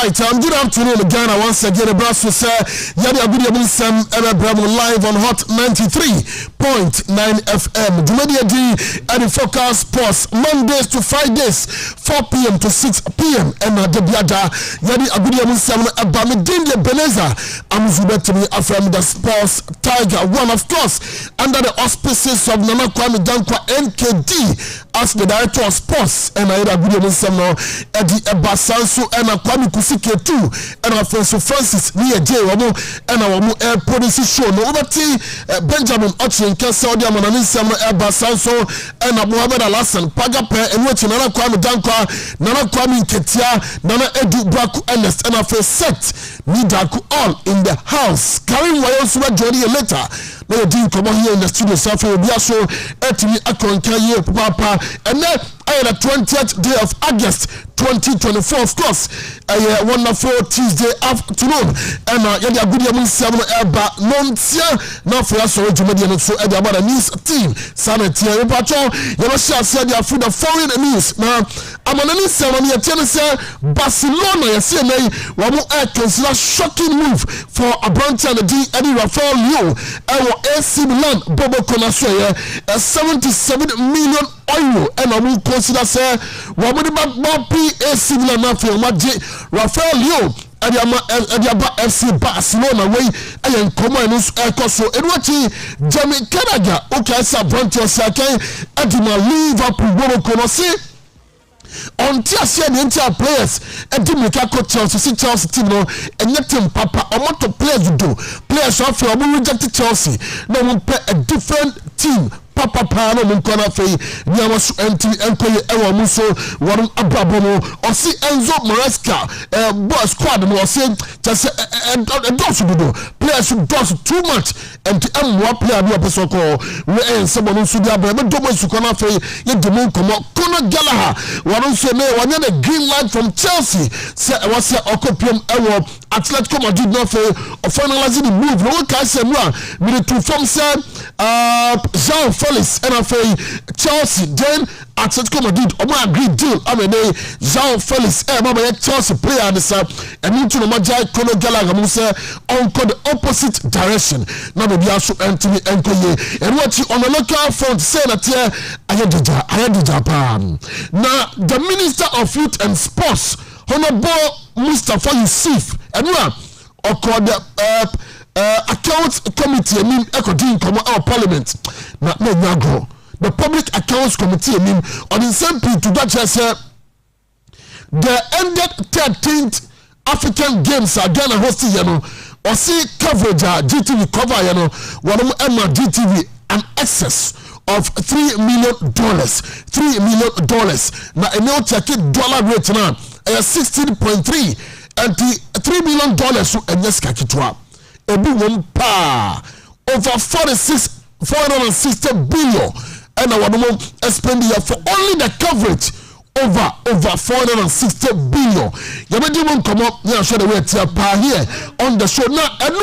right, good afternoon Ghana once again. Brasso sir, Yadi Abudia Sam Bravo live on Hot 93.9 FM. Jumedia D and the Focus Sports Mondays to Fridays 4 p.m. to 6 p.m. and Debiada Yadi Abudia Sam Abamidindia Beneza Amuzubetimi from the Sports Tiger one, of course, under the auspices of Nana Kwame Dankwa NKD as the director of sports and Yadi Abudia Sam Eddie Ebasanso and Kwame Kusike too and our Francis Nia J Wamo and our air policy show no overty Benjamin Ochin Saudi Amanani Sam Ebasanso and Mohamed Alassan Pagape and which Nana Kwame Dankwa Nana Kwame Ketia Nana Edu Braku Ernest and our set Nidaku all in the house carrying Wayosua Jody later. Now you didn't come here in the studio so for Biaso Etimi Akonkaye Papa and then the 20th day of August 2024, of course, a wonderful Tuesday afternoon. And Yadi Abudia Musamu Eba Nontia, now for us, so Jumadian, so Edabada news team, Sanatia, Patrol, Yamasha said, you the foreign news. Now, I'm on any ceremony at Tennessee, Barcelona, CMA, Wamu consider shocking move for a branch and D. Eddie Rafael Leo, our AC Milan, Bobo Konasoya, 77 million euro, and I will consider, sir, Wamu AC Milan Mafia Maji Rafael Leo Adiaba FC Barcelona way and common so Edwachi Jamie Kanaga okay sa Brancho Sakai Adima Liverpool Bobo Konosi on Tiasia the entire players Edimika Chelsea team no and yet Papa amount of players you do players of your rejected Chelsea no one play a different team Papa Pano Munkona Fay, Niamasu Empty Enkoye Ewa Muso, Warum Abrabomo, or see Enzo Maresca, boss squad, or say, just a dose to do. Players who does too much, and to M1 player, we are Pesoko, we ain't someone who should have a double Sukona Fay, yet the moon come up, Kona Galaha, Warum Sene, one a green light from Chelsea, say, I was a Okopium Ewa, Atletico Madrid Nofe, or finalizing the move, no one can say, with the two from said, Jean Felix NFA Chelsea then Atletico Madrid Oma agreed deal Jean Felix Mama Chelsea player this and into no Majai Kono Galaga Musa on the opposite direction now be also Anthony Enkoye and what you on the local front say that here I had Japan now the Minister of Youth and Sports Honorable Mustafa Yusuf and or called the accounts committee mean ekodin come our parliament na nyago the public accounts committee mean on the same period to that say the ended 13th African Games are Ghana hosting or see coverage GTV cover one Emma GTV an excess of $3 million $3 million now a now check it dollar rate now 16.3 and $3 million so and yes kakitwa ebi won pa over 460 billion and our expenditure for only the coverage over 460 billion. You may even come up here show the way to pa here on the show now and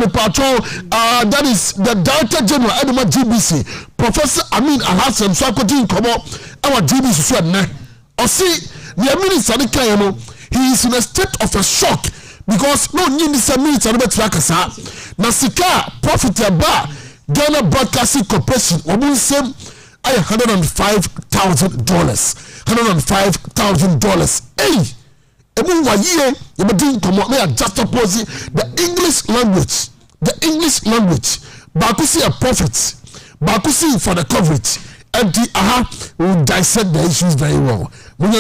me patrol that is the Director General Edema GBC Professor Amin Alhassan so akodi come up our GBC so na o see the minister the kan he is in a state of a shock because no need this minute and better kasa na sika profit ba Ghana Broadcasting Corporation omun sem ay $105,000 hey emu wa ye you be doing come me just oppose the English language ba ku see a profit ba ku see for the coverage and will dissect the issues very well. This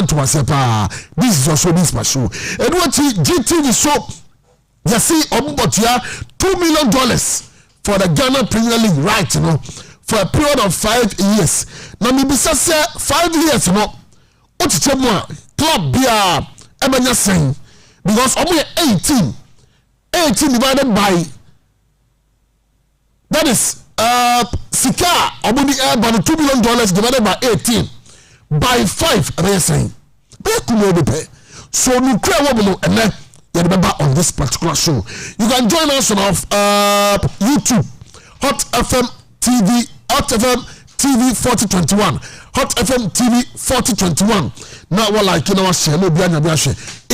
is also this show. And what GTV show, you see, $2 million for the Ghana Premier League, right? For a period of 5 years. Now, maybe say 5 years, what you club beer, Emmanuel saying, because only 18 divided by that is Sika Obuni by $2 million divided by 18 by 5 saying. So we and then you remember on this particular show. You can join us on YouTube, Hot FM TV, Hot FM TV 4021, Hot FM TV 4021. Now, what like you know, share no be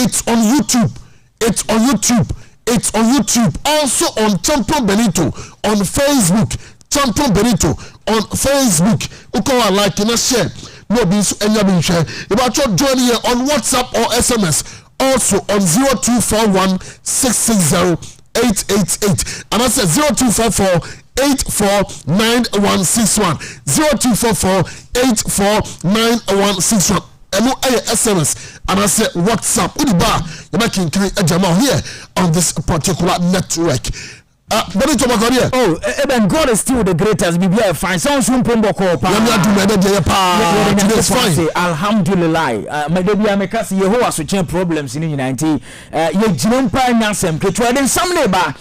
It's on YouTube. It's on YouTube. It's on YouTube. Also on Champion Benito on Facebook. Champion Benito on Facebook. Uko like and share. No be so enya be share. About your join here on WhatsApp or SMS. Also on 0241 660 888. And I said 0244 849161 0244 849161. Hello, SMS and I said WhatsApp. Udiba, you're making a jama here on this particular network. Even God is still the greatest. Be fine. Sounds soon Pomboko. Fine. Alhamdulillah. My baby, I'm a cast. Yehovah so change problems in the 90. You jumpa nyasem. Ketwa some neighbor.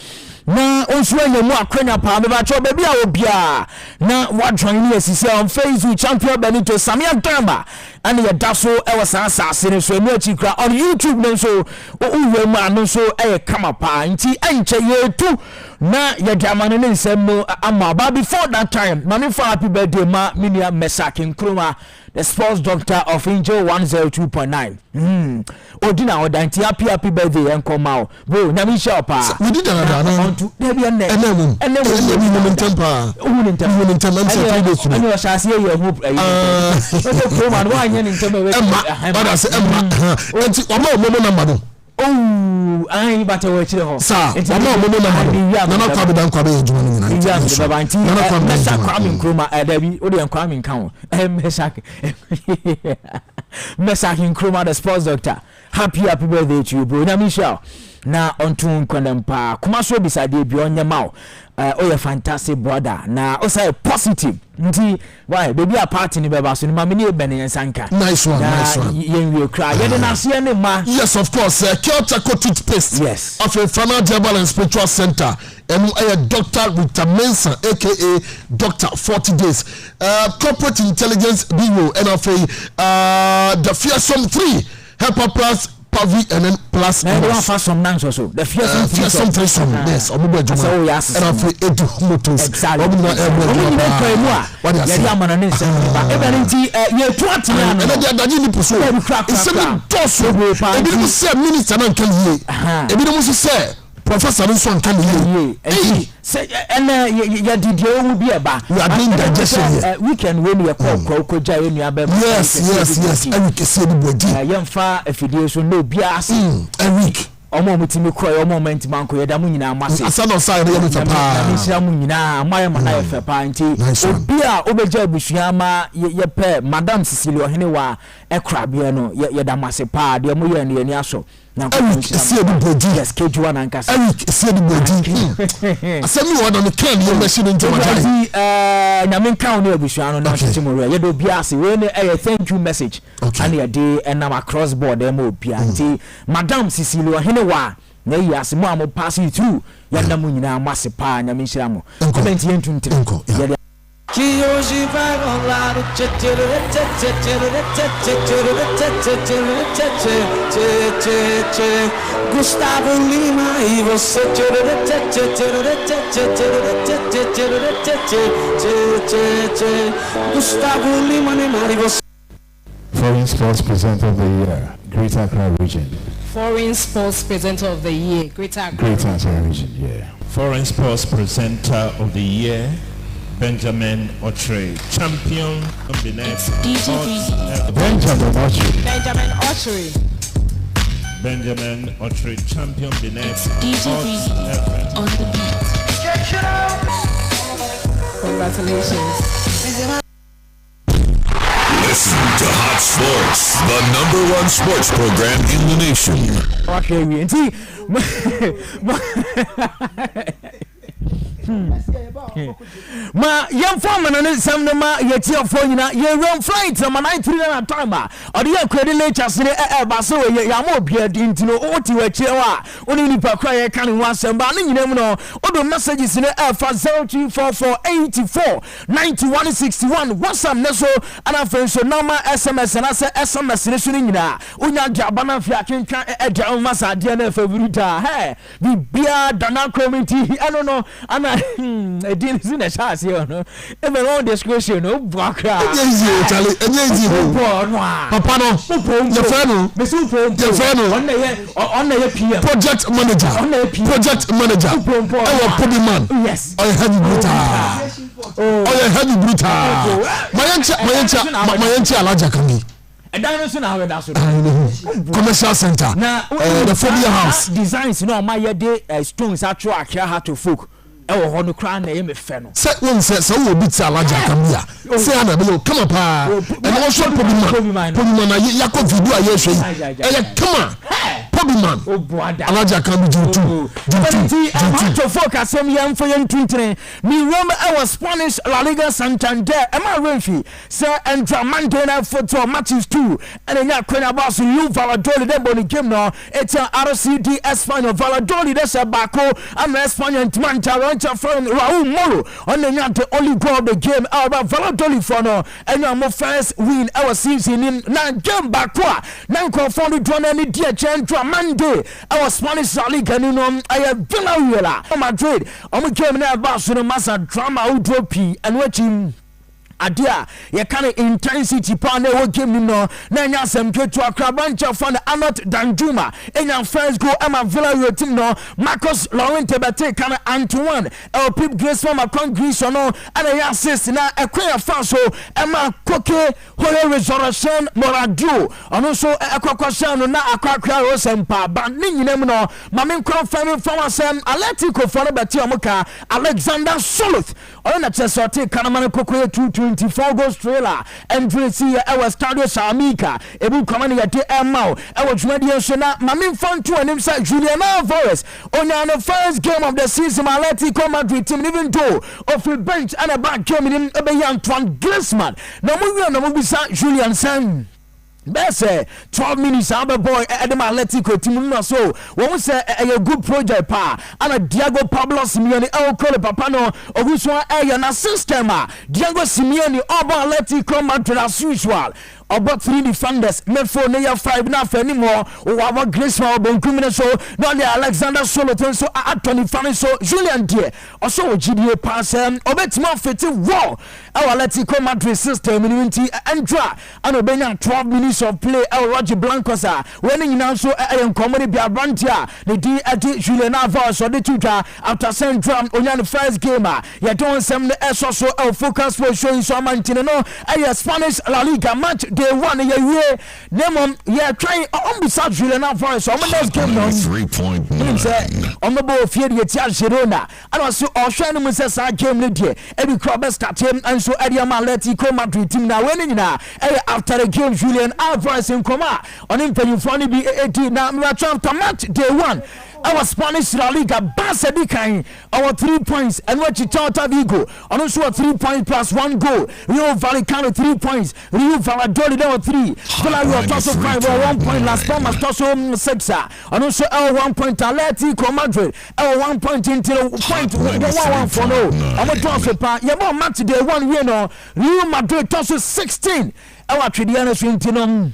Na onso enye mu akwanya pa me ba cho baby a obia na wa join ni asisi on Facebook Champion Benito Samia Gamba and ye daso e wasa asase ne so emu achikra on YouTube no so uwe mu anu so e kama pa nti enche ye tu na ye jamane ne nsem no ama ba before that time mami for happy birthday ma minia Mesakin Nkrumah, the sports doctor of Angel 102.9. Odina odanti happy birthday enko ma bro na mi shop pa we did another to debi enne ene tempa ani shasi ye hope so pro man wa anya ni ntema we but I say enti omo number no ai bata we chire ho sa omo number na na kwa bidan kwa be ejuma ni na Mesa Kwame Nkrumah dabi odi Kwame nkan Mesakin Nkrumah, the sports doctor. Happy birthday to you, bro. Na Michelle. Na onto nkwanempa. Kuma so beside bi onye mawo. Oh, you fantastic brother. Na o say positive. Nti why baby a party ni beba so ni ma me ni ebene sanka. Nice one. Yen cry. Ye de na se ne ma. Yes, of course. Kyoto toothpaste. Yes. Of a Fana Herbal and Spiritual Center. And Dr. Rita Mensah, aka Dr. 40 Days. Corporate Intelligence Bureau, and of the Fearsome 3, Helper Plus, Pavi, and then Plus. And one for some names also. The Fearsome 3. Yes, Omuba Juma. And of Edu Motors. Exactly. And Professor Nson can hear. Say and ya did you will be about. We are doing digestion here. We can win your Coco Jay in your baby. Yes. And we can see the body. Young far affiliation no bias. A week. Omo mutimi kro moment manko yeda mu nyina amase. Asano sai na yemu papa. Na nsia mu nyina amaye mana ye fe pa nti. Obi a obeja abusua ma ye pe Madam Cecilia Ohene wa ekra bia no yeda amase pa de mu ye ne ani aso. Eric see the body. Yes, K1 and Kasa. Eric see the body. Asemi wa on the can you machine into my body. Nyamin kan no abusua no na chichimo ye do bia se we ne thank you message. And ye dey na across board dem obia nti Madam Cecilia Ohene wa na yi asemo am pass you through ya na mu nyina amase pa nyamin hira mo. Comment ye ntuntre. Que hoje vai rolar o Gustavo Lima e você Gustavo Lima Neymar e você. Foreign Sports Presenter of the Year, Greater Accra Region. Foreign Sports Presenter of the Year, Greater Accra Region, yeah. Foreign Sports Presenter of the Year, Benjamin Otray, champion of the next. Benjamin Otray, champion of the next. on the beat. Congratulations. Listen to Hot Sports, the #1 sports program in the nation. Ma yam form na sam na ma yeti afo nyina ye run flight na 93 na time or the credit lectures ne ba so ya ma obia di ntino o ti wa chire wa oni ni pa kwa ye kan ho asem ba ne nyina mu no o do messages ne fa 0244849161 WhatsApp ne so ana fa so normal SMS na se SMS ne so ne nyina onya jaba na fi akenkan da o masa de na fa viruta he bibia dana community I don't know ana din sin na chance here no e be no discretion no buakra easy Charlie easy papa no your friend no your friend no on na PM project manager our podi man yes oh heavy brutal mayencha alaja kami edan so na we da so commercial center the phobia house designs no ma ye de stones atro akira ha to folk ewo ho no kra na ye me fe no se won se wo bi ti alaja kamia se ana be come up and wo shop podi man na yakọ video aye hwe eye come Pobiman alaja kan bi jutu to focus am yam for yan twintre mi rom our Spanish La Liga Santander am I renfi say entra Mandela football matches 2 and nya kwena boss you Valladolid dem boni game no it's RCD Espanyol Valladolid that's a bako am Espanyol Manta rancha from Raul Moro on the only goal of the game about Valladolid for no and your first win our season in na game bako na confound do na ni dia central Monday our Spanish Liga ni no I Villarreal Madrid omo game na ba so no masa drama udropi and watching adia ye kan intensity pa na wo game no na nya asem ketu akrabancha for the Anot Danjuma enya first goal ama Villarreal team no Marcos Llorente bete kan Antoine el Pip Griezmann Macron Griezmann no ana ya assist na ekwa fa so ema Koke Hoye Resurrection Moradio ono so ekwakwa no na akwakwa Rosempa ba ni nyinam no mamen confirm from asem Atletico for bete omuka Alexander Soloth ona chesote kanamane Kokoye 24 goals trailer and see our Stadio Samika ebu komane yete emao ewo dwumade so na mamen fanto anim say Julian Alvarez on the first game of the season Atletico Madrid team even though off the bench and a back game in Antoine Griezmann no mo bisa Julian San Best 12 minutes our boy Edem Atletico team no so won say a good project pa and Diego Pablo Simeone el Cole papa no oguso na system Diego Simeone oba Atletico Madrid as usual about 3 defenders midfield near 5 na for anymore our Griezmann Benkumene so no the Alexander Solothurn so at 25 so Julian Die also GDA pass obetima fit wall our Atletico Madrid system in Andra and obenya 12 minutes of play El Roger Blancos when you now so a comedy be abrantia the D Julian Alvarez so the tutor after central on the first game you don't send the so El focus for showing so mantino no a Spanish La Liga match day 1 year name yeah trying on beside Julian Alvarez so next game no 3.9 on the ball fear the Tia Girona and also Oshano Musa game le die every club start him and so Ediam Atletico Madrid team now winning now after the game Julian Alvarez in coma on him for funny be 18 now we are trying to match day 1 our Spanish La Liga Barca Dikai our 3 points and what you thought Vigo and also a 3 point plus 1 goal Rio Vallecano 3 points Rio Valladolid 3 Villarreal also 5 or 1 point Las Palmas also 6 and also L1 point Atletico Madrid L1 point into point 1 for no I'm a transfer pa yeah match day 1 you know Real Madrid also 16 our Tridiana Swintinom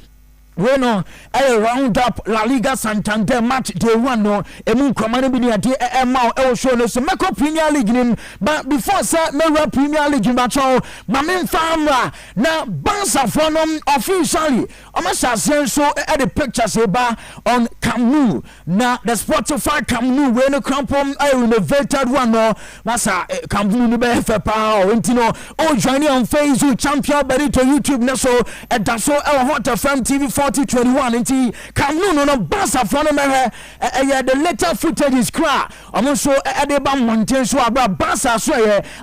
we no round up La Liga Santander match day 1 no emu komane bi ni ade emma e show no so meko Premier League nim but before say me Premier League ba cho mamen famra na Barca for no officially omasase so e the pictures e ba on Camp Nou na the Spotify Camp Nou we no crampom renovated one no masa Camp Nou no be fe pa o ntino o join on Facebook champion Benito YouTube na so e da so e Hot FM TV 2021 inti Camp Nou no Barca for no me the later footage is cra almost so e dey ba mountain so abra Barca so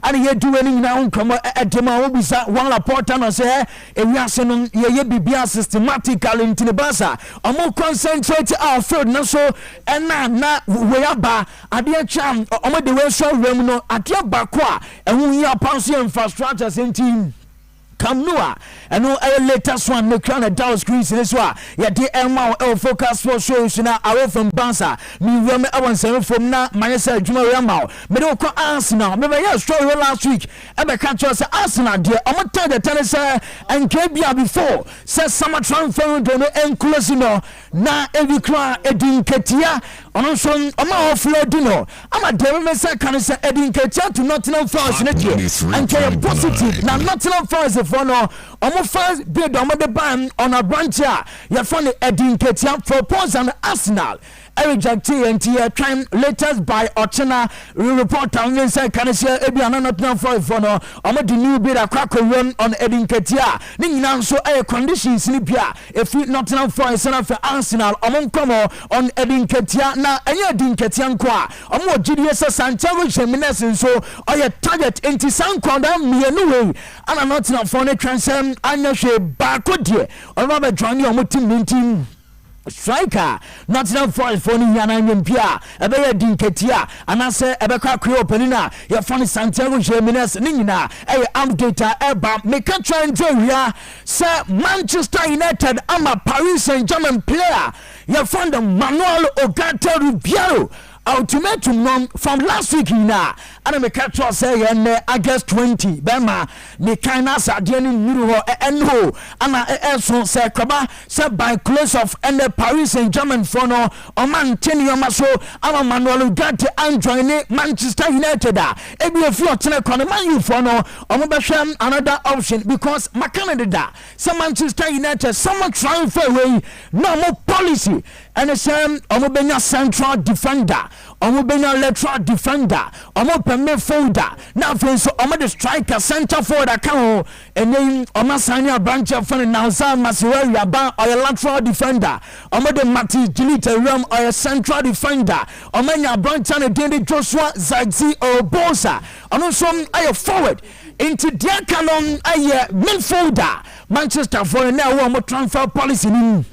and ye do any now come e dem a obisa one reporter no say e wi ase no ye bibia systematically into the Barca omo concentrate our field no so na we aba ade cham omo de we so rem no ade ba ko a ehun ya panso infrastructure sentin Camp Nou and no latest one make on a down screen this one yeah the Emma focus for shows now away from Barca me rem I want seven from na myself Juma Ramau me do call Arsenal me yeah story last week e be catch us Arsenal there I'm tell the tennis and KBA before says summer transfer do no enclose no na every cry edin ketia ɔno nso ɔma ɔflodino ama deɛ mɛsɛ ka no sɛ ɛde nketia to Nottingham Forest ne deɛ anka yɛ positive na Nottingham Forest for no ɔmo fans bid ɔmo de ban on a branch a yɛfɔ no ɛde nketia propose an Arsenal rejected and crime latest by Ochena reporter on inside Canada Ebiana Nottingham Forest for no ɔmo de new bid a crack on ɛde nketia ne nyinaa nso ɛyɛ conditions ni bia if Nottingham Forest and for Arsenal ɔmo nkɔmɔ on ɛde nketia na ɛnyɛ ɛde nketia nko a ɔmo wɔ GDS Santiago Jimenez nso ɔyɛ target enti sankwanda mmienu wei ana Nottingham Forest ne transfer anya hwɛ baako deɛ ɔmo ba join ɔmo team striker Nottingham Forest for ni yana nyempia ɛbɛyɛ dinketia anase ɛbɛka krio penina yɛ fani Santiago Jimenez ni nyina ɛyɛ update ɛba meka transfer sɛ Manchester United ama Paris Saint-Germain player yɛ fani Manuel Ugarte Ribeiro ultimatum nom from last week na ana me catch say yen August 20 bema me kind as ade ni miru ho enho ana so say kwaba say by close of and Paris Saint-Germain for no o man teni so ama Manuel Ugarte and join Manchester United e bi efi otene kono man you for no o mo behwem another option because makanada say Manchester United someone trying for way no more policy and say o mo benya central defender omo benya lateral defender omo pemme folder na fenso omo the striker center forward account enen omo sanya branch of fun now Sam Masiwari aba or lateral defender omo the Mati Gilita Ram or central defender omo nya branch and the Joshua Zagzi or Bosa ono so ayo forward into their canon aye midfielder Manchester for now omo transfer policy ni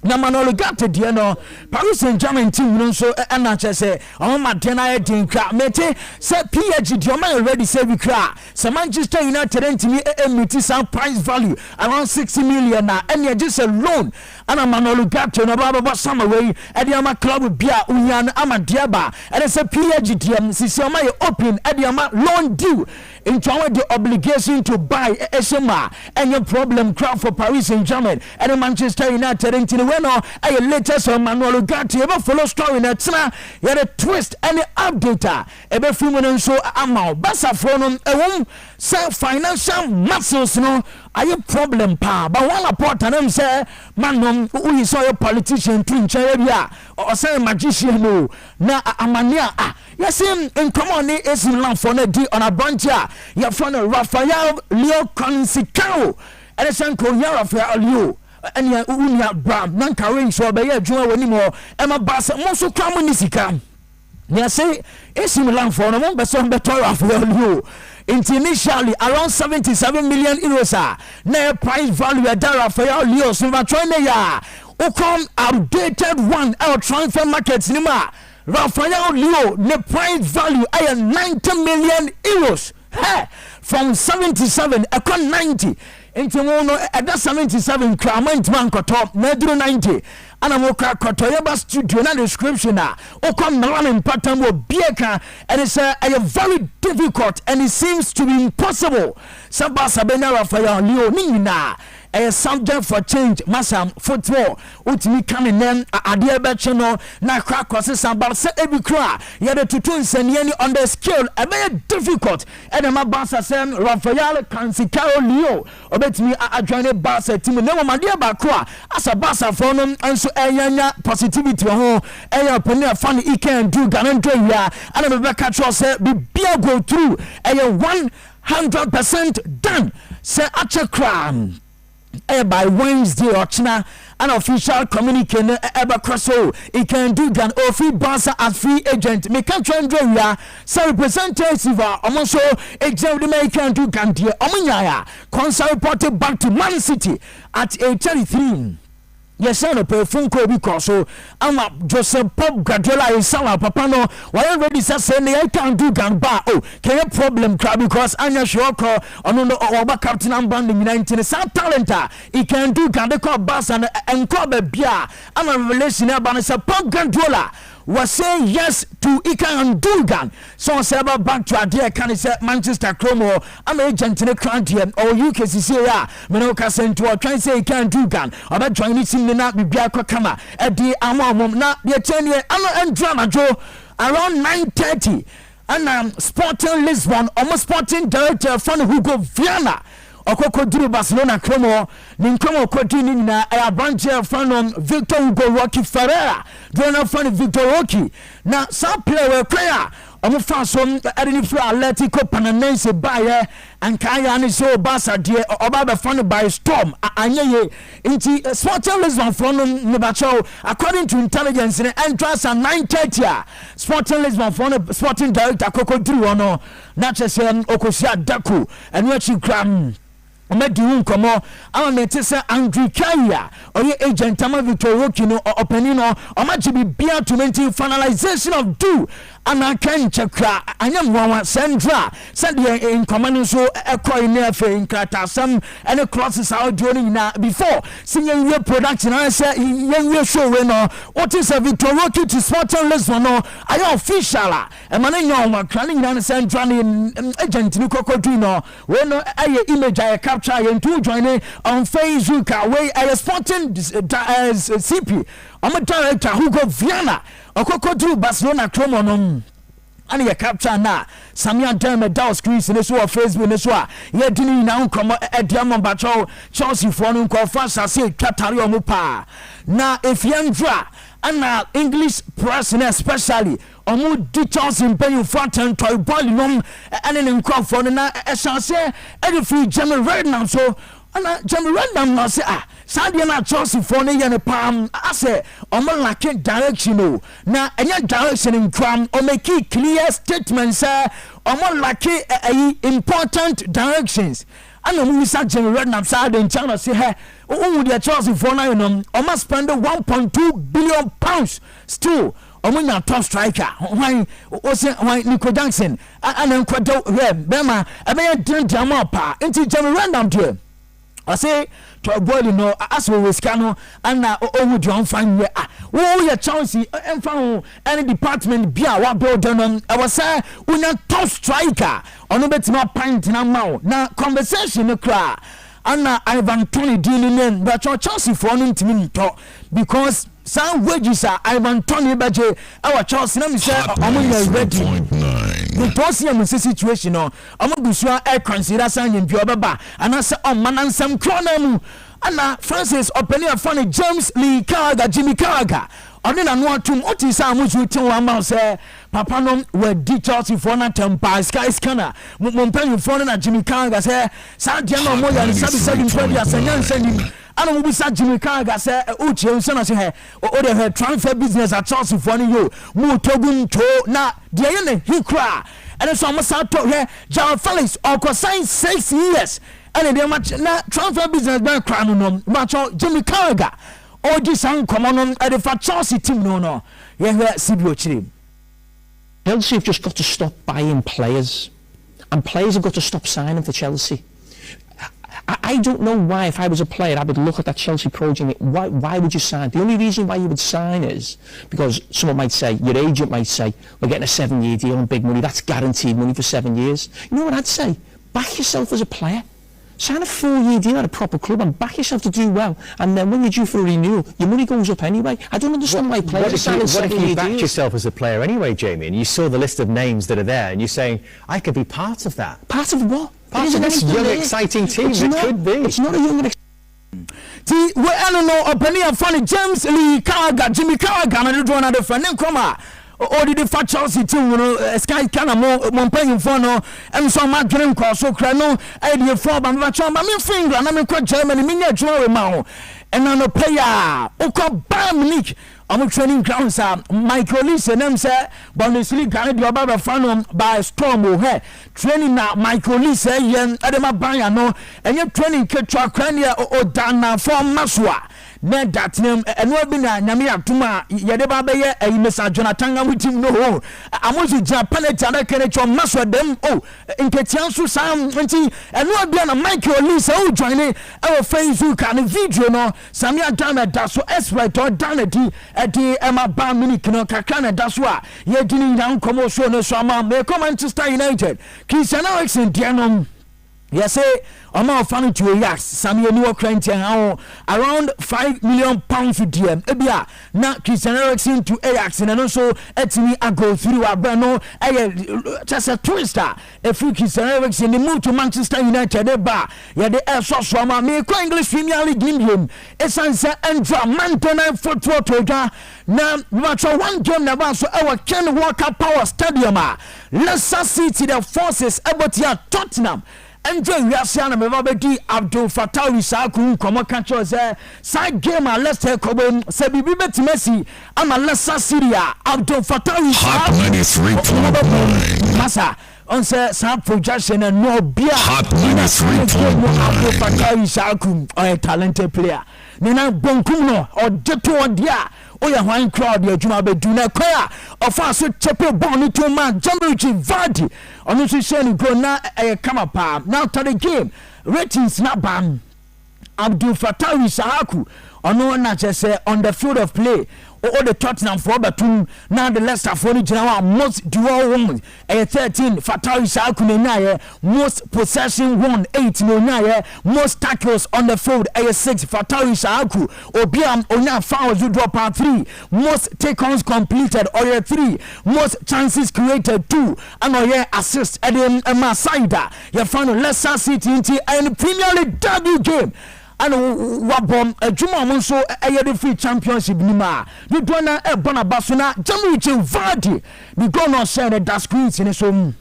na Manuel Ugarte deɛ no Paris Saint-Germain team no so ɛna kyɛ sɛ ɔmo madeɛ na yɛ den kra mete sɛ PSG deɛ ɔmo ready sɛ bi kra sɛ Manchester United ntimi emiti some price value around 60 million na ɛne just a loan ana Manuel Ugarte no baba sama wei ɛde ama club bia unyan ama deɛ ba ɛne sɛ PSG deɛ sisi ɔmo yɛ open ɛde ama loan due into our the obligation to buy esema any problem crowd for Paris Saint-Germain and Manchester United ntini when a latest on Manuel Ugarte ever follow story na tina ya the twist any update ebe fimu so ama basa from say financial muscles no aye problem pa but one report and say man who is a politician to nche bia or say magician no na amania yes in come on is in land for na di on a branch ya from Rafael Leo Consicao and say ko Rafael Leo and unia brand nan carrying so be ya adwuma wani mo e ma ba se mo so kwa mo ni sika ya say is in land for no mo be so be to Rafael Leo initially around 77 million euros na price value at Rafael Leo so va try na ya o come updated one our transfer market cinema Rafael Leo the price value is 90 million euros from 77 upon 90 into one at that 77 crament man top na 90 ana mo ka kotoyeba studio na description o come na one pattern wo bieka and it's a very difficult and it seems to be impossible sabasa bena Rafael Leo ni na a subject for change masam football utimi coming then ade be cheno na crack cause some but say ebi kra ya the tutu nsaniani on the scale a very difficult and ma basa sem Rafael Consicao Leo obetimi adwane basa team na ma de ba kra asa basa for no enso eyanya positivity ho eya poni fan e can do ganandro ya and me be catch us say bibia go through 100% done say achekra by Wednesday or China an official communique ever crosso it can do gan or free Barca as free agent me can Andrea so representative also agent the can do gan dear omunya concert reported back to Man City at 8:33. Yes, I know. Phone call because so I'm a Joseph Pop Guardiola is our papa no. Why already say I can't do gan bar. Oh, can a problem crowd because Anya Shoko on the captain and banding 19 some talent. He can do gan the call bus and call the beer. I'm a relation about Pop Guardiola. was saying yes to Ikan Gundogan. So say about back to idea can say Manchester Chromo. I'm agent in the country or UKCC. Menoka sent to try and say Ikan Gundogan. About joining him not be Biako Kama at the Amom not the 10 year and drama Joe around 9:30 and Sporting Lisbon almost Sporting director from Hugo Viana. Okoko Barcelona Cromo, Ninkomo Cotini na a branch from Victor Hugo Rocky Ferreira, Donor from Victor Rocky. Now, some player prayer. I'm fast from Atletico Panamense Bayer and Kaya and so Bassa dear or funded by Storm. Anye into Sporting Lisbon from Nebacho, according to intelligence, and entrance at 9:30. Sporting Lisbon from Sporting Director Coco Druono, not just Okosia Daku, and what you cram. Omedi Nkomo amete se Andrew Kaya oye agent ama Victor Rocky no openino omajibi bia to maintain finalization of due ana kan chekra anyam wawa central said in command so ekoi na fe nkrata sam any crosses audio ni na before senior year production I say yen show we no what is a Victor Rocky to Sporting Lisbon no ayo official e man nyo ma kran ni na central ni agent ni kokodino we no aye image I try and to join on Facebook away a Sporting CP. I'm a director Hugo Viana Okoko Barcelona Chromo and you capture na Samia Derme Dow screens in this war Facebook in this war. Ye didn't now come at Diamond Bacho Chelsea for no conference. I say Katario Mupa. Now if Yandra and English press especially omu details in paying front and toy ball nom and in for na chance every free Jamie Rednam so and Jamie Rednam no say Sadia na Chelsea for ne yan palm I say omo lack direction na any direction in cram or make clear statements omo lack important directions. And we said Jamie Redknapp side in China say hey the Chelsea for now almost spend 1.2 billion pounds still on a top striker why Nico Jackson and then Bema I didn't jam up into Jamie Redknapp to I say to a boy as we scan and would you find your Chelsea and found any department be our building I was say we not top striker on a bit more pint in a mouth now conversation cry and Ivan Tony dealing but your Chelsea for an intimate talk because some wages are Ivan Tony Baje our Chelsea let me say I'm ready. The Bosnian situation no amagusua e consider signing biobaba and I say on manansam kronamu and Francis openia funny James Lee Carragher Jimmy Carragher oni na no atum oti sa amuju tin wa ma say papa no we di Chelsea for na tempa sky scanner mompanyi for na Jimmy Carragher say sa dia no mo ya sabi ntwa asanyan sani ana mo bisa Jimmy Carragher say uchi enso na say o de transfer business at Chelsea for ni yo mo togun to na dia ye ne he cry and so am sa to here Joao Felix or sign 6 years and they match na transfer business by cry no match Jimmy Carragher or this uncommon at the Chelsea team no yeah Sibio Chiri. Chelsea have just got to stop buying players and players have got to stop signing for Chelsea. I don't know why if I was a player I would look at that Chelsea project why would you sign? The only reason why you would sign is because someone might say, your agent might say, we're getting a 7-year deal on big money, that's guaranteed money for 7 years. You know what I'd say? Back yourself as a player. Sign a 4-year deal at a proper club and back yourself to do well, and then when you're due for a renewal your money goes up anyway. I don't understand why players are signing 7-year deals. What if you backed yourself as a player anyway, Jamie, and you saw the list of names that are there and you're saying I could be part of that? Part of what? Part of this young exciting team. It could be. It's not a young See, we I don't know opinion funny James Lee Carragher Jimmy Carragher and do another friend Nkrumah or the fat Chelsea team Sky Kana mo paying for no and so my dream call so cry no idea for but me finger and I'm in Germany me near Joe Mao and I no player Oko Bayern Munich I'm training grounds Michael Olise them say Bundesliga the Obaba fan by Storm here training now Michael Olise yen Adema Bayern no and you training ketwa krania o dana for Maswa na datnem eno bi na nyame atuma yede ba be ye Mr. Jonathan Amutim no ho amozu ja penalty na kene chom maso dem nketian so sam nti eno bi na Michael Olise o join e Facebook and video no Samia Dana daso expert or danadi edi Emma Ba Munich no kakra na daso a ye dini na nkomo so no so ama me Manchester United Cristiano Eriksen dianom yes say Oma fan to Ajax Samia New Ukrainian around £5 million for DM ebia na Cristiano Eriksen to Ajax and also etimi ago through abrano just a twister if Cristiano Eriksen they move to Manchester United eba ya the so ma me English Premier League game esanse entra Mountain football toga na match one game na ba so Ken Walker Power Stadium Leicester City the forces about Tottenham Enjoy Yasiana Mevabedi Abdul Fattah Isaku Komo Kancho side game a Leicester Kobo Sebi Bibet Messi I'm a Leicester Syria Abdul Fattah Hot 93.9 Masa on sa projection and no beer Hot 93.9 Abdul Fattah Isaku a talented player Nina Bonkuno or Jeto Odia Oya wine crowd ya juma be do na kwaya ofa so chepe bon to man Jambuchi Vardy onu so share ni go na kama pa now to the game ratings na ban Abdul Fattah Isaku onu na say on the field of play all the Tottenham for batum now the Leicester for ni jina most dual won 13 Fattah Isaku na most possession won 8 no most tackles on the field 6 Fattah Isaku obiam onya fouls you drop 3 most take-ons completed 3 most chances created 2 and assist edem Masaida your final Leicester City and Premier League debut game and wabom juma monso the free championship nima you do na bona basuna Jambuchi Vardy the goal no share the screens in so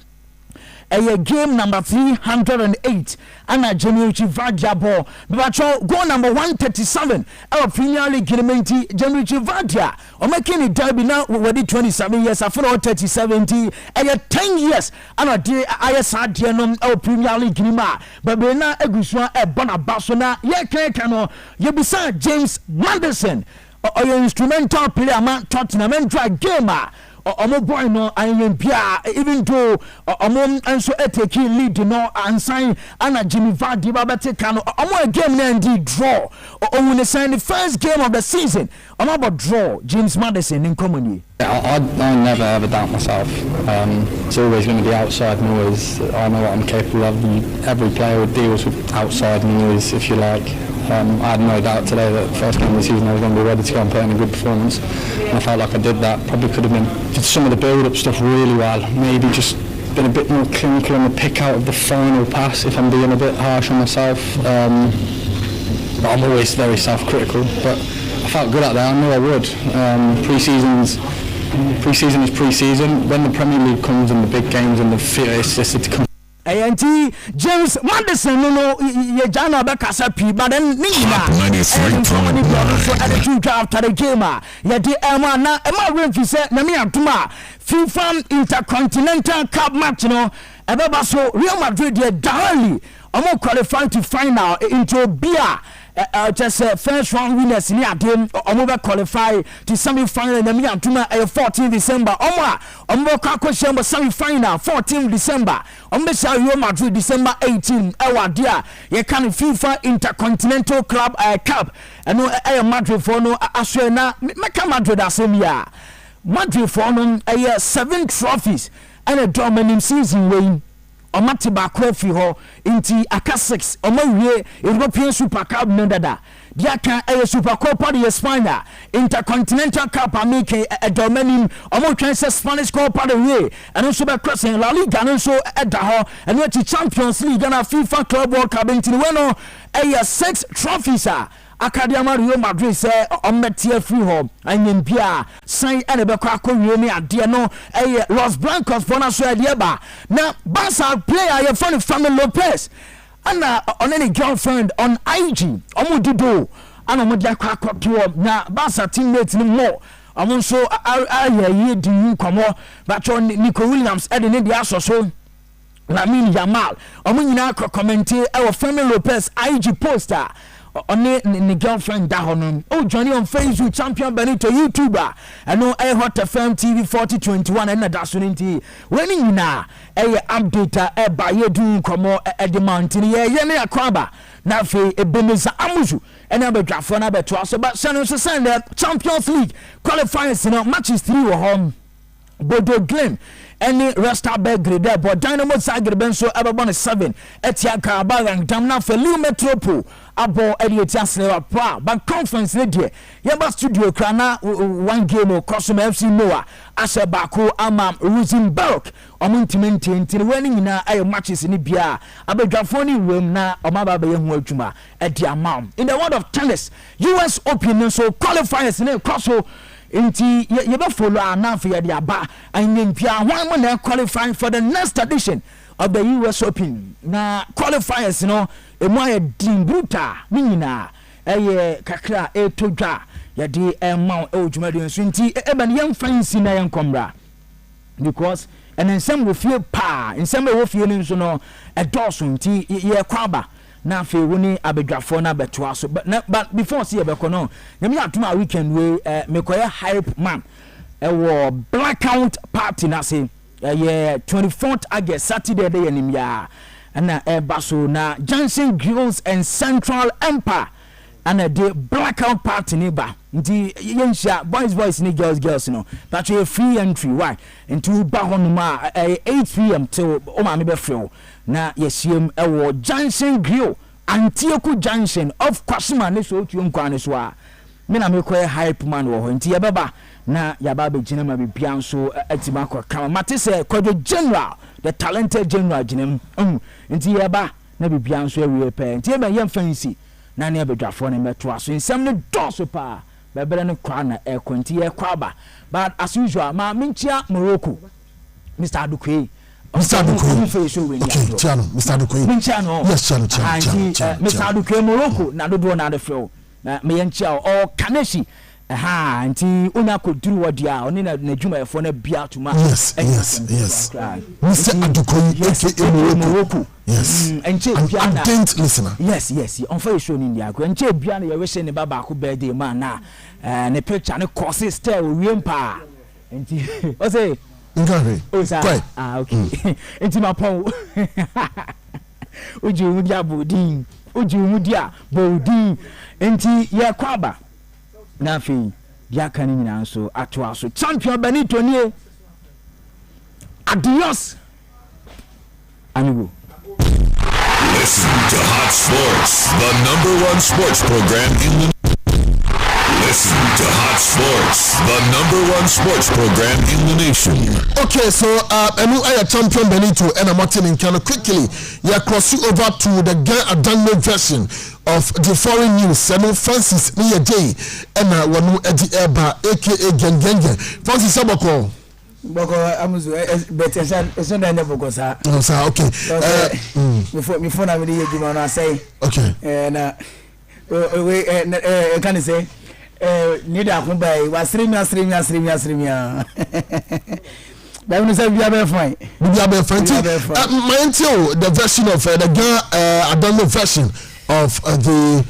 game number 308 and Jambuchi Vardy ball but goal number 137 our Premier League Gilimenti Jambuchi Vardy o making it derby now we 27 years after 37 10 years and I sad no our Premier League Gilima but we na egusua bona basona ye kekano ye bisa James Maddison or your instrumental player man Tottenham and drag gamer omo boy no ayempia even though omo enso eteki lead no ansan ana Jimmy Vardy babete kan omo game na ndi draw omo ne sign the first game of the season omo about draw James Maddison in common. I never ever doubt myself. It's always going to be outside noise. I know what I'm capable of. Every player deals with outside noise, if you like. I had no doubt today that the first game of the season I was going to be ready to go and put in a good performance. And I felt like I did that. Probably could have did some of the build-up stuff really well. Maybe just been a bit more clinical on the pick out of the final pass if I'm being a bit harsh on myself. But I'm always very self-critical. But I felt good out there. I knew I would. Pre-season is pre-season. When the Premier League comes and the big games and the theatre, it's just to come. Ayanti James Maddison no ye jana be kasa pi but then nina 93.9 so at the two after the game ye di ema na ema refi say na me atuma FIFA Intercontinental Cup match no ebeba so Real Madrid ye darli omo qualify to final into bia just first round winners ni adem omo be qualify to semi final na me atuma 14 December omo ka question semi final 14 December omo Real Madrid December 18 ewadia ye kan FIFA Intercontinental Club Cup eno Madrid for no aswe na meka Madrid asemia Madrid for no 7 trophies and a dominant season win omati ba kofi ho inti aka 6 omawie European Super Cup mendada dia kan Super Copa de España Intercontinental Cup ameke dominant omotwen se Spanish Copa del Rey and so be crossing La Liga no so eda ho and we Champions League and FIFA Club World Cup inti we no 6 trophies Academy Real Madrid say ometie free home anyempia sign ene be kwa akowie ni ade no Los Blancos bona so ade ba na Barca player your friend Fermin Lopez and on any girlfriend on IG omudido and omudia kwa akoto na Barca teammate ni mo omo so aye di nkomo but on Nico Williams ede ne dia so Lamine Yamal omo nyina comment Fermin Lopez IG poster only the girlfriend Dahonon. Oh, Johnny on Facebook, Champion Benito YouTuber. I know I Hot FM TV 4021 and that's when when you na a update by you doing come at the mountain. Yeah, Kwaba. Now for a Benisa Amuju and I bet for another 12. But San Jose Champions League qualifiers, matches 3 or home. Bodo Glim. Any Rasta Belgrade there, but Dynamo Zagreb Benso Ababon 7. Etia Karabag and Damna for Lille Metropole. Abo Eliot Pra, but conference lady. Yaba Studio Krana 1 game or Cosmo FC Noah. Asha Baku Amam Rosenberg. Omuntimenti until winning na ayo matches in Ibia. Abedrafoni room na Omaba Yumwajuma at the amount. In the world of tennis, US Open so qualifiers in a crosso. Inti you follow enough for the aba and then Pia 1 month qualifying for the next edition of the US Open. Na qualifiers, a more dim bruta, minina, a kakra, a toja, yadi, a mount, oh, Jumadian Swinty, even young fancy na young combra. Because, and then some will feel pa, in some will feel a Dawson tea, ye crabber. Na fe woni abedwafo na beto aso but before see ebekono nyame atuma weekend we mekoye hype man wo blackout party na say 24th August Saturday day animia na baso na Johnson Grills and Central Empire and the blackout party neighbor nti yensha boys ni girls no but we free entry why into ba honuma 8 p.m. till o ma me be free na yesiem ewo Johnson Grill Antioku Junction of Kwasima ne so otu nkwane so a me na me koy hype man wo ho nti yebeba na yaba be gina ma be bia so atima kwa kama mate se Kojo General the talented general ginem nti yeba na be bia so awie pe nti yeba yem fancy na ne abedwafo ne meto aso nsem ne doso pa bebere ne kwa na konti ye kwaba but as usual ma minchia Morocco Mr. Adukwe Mr. Adukwe. Okay, Chano, Mr. Adukwe. Yes, Chano. Mr. Adukwe Morocco na dodo na de fro. Na me yenchia o Kaneshi. Nti una ko duru wadia oni na djuma efo na bia tuma. Yes. Mr. Adukwe aka Morocco. Yes. Ardent listener. Yes. On fa show ni dia ko enche bia na ye we ne baba ko birthday man na ne picture ne course style wiem pa. Nti o say Ngare. Okay. Enti mapon. Uju mudia bodin. Enti ye kwaba. Na fi dia kan nyina so atwa so. Champion Benito nie. Adios. Amigo. Listen to Hot Sports, the #1 sports program in the Listen to Hot Sports, the #1 sports program in the nation. Okay, so I Champion Benito and I'm Martin in Kano quickly. Yeah, cross you over to the Adangme version of the foreign news. Seno Francis Nia J and Wanu Eddie Eba aka Gengenge. Francis Saboko. Boko amuzu better it's not never go sir. No sir, okay. Before na me dey juma na say. Okay. Na we can you say need a kumbai was streaming. That one say we are fine. The version of the Adangme version of the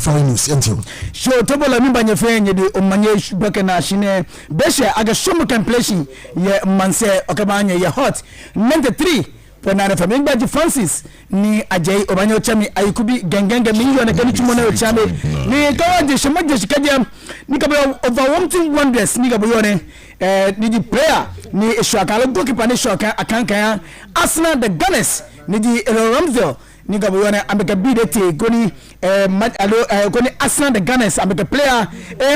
foreign news until so tobola mimba nye fenye de omanye beke na shine beshe aga shomu completion ye manse okabanye ye hot 93 Penana Famingba Francis ni Ajay Obanyo Chami Ayukubi Gengenge Minyo na Kani Chumona Chami ni kawaje shamaje shikaja ni kabla overwhelming wonders ni kabuyone ni di player ni Shwaka goalkeeper ni Shwaka akanka Arsenal the Gunners ni di Ramsdale ni kabuyone ambeka bidete goni goni Arsenal the Gunners ambeka player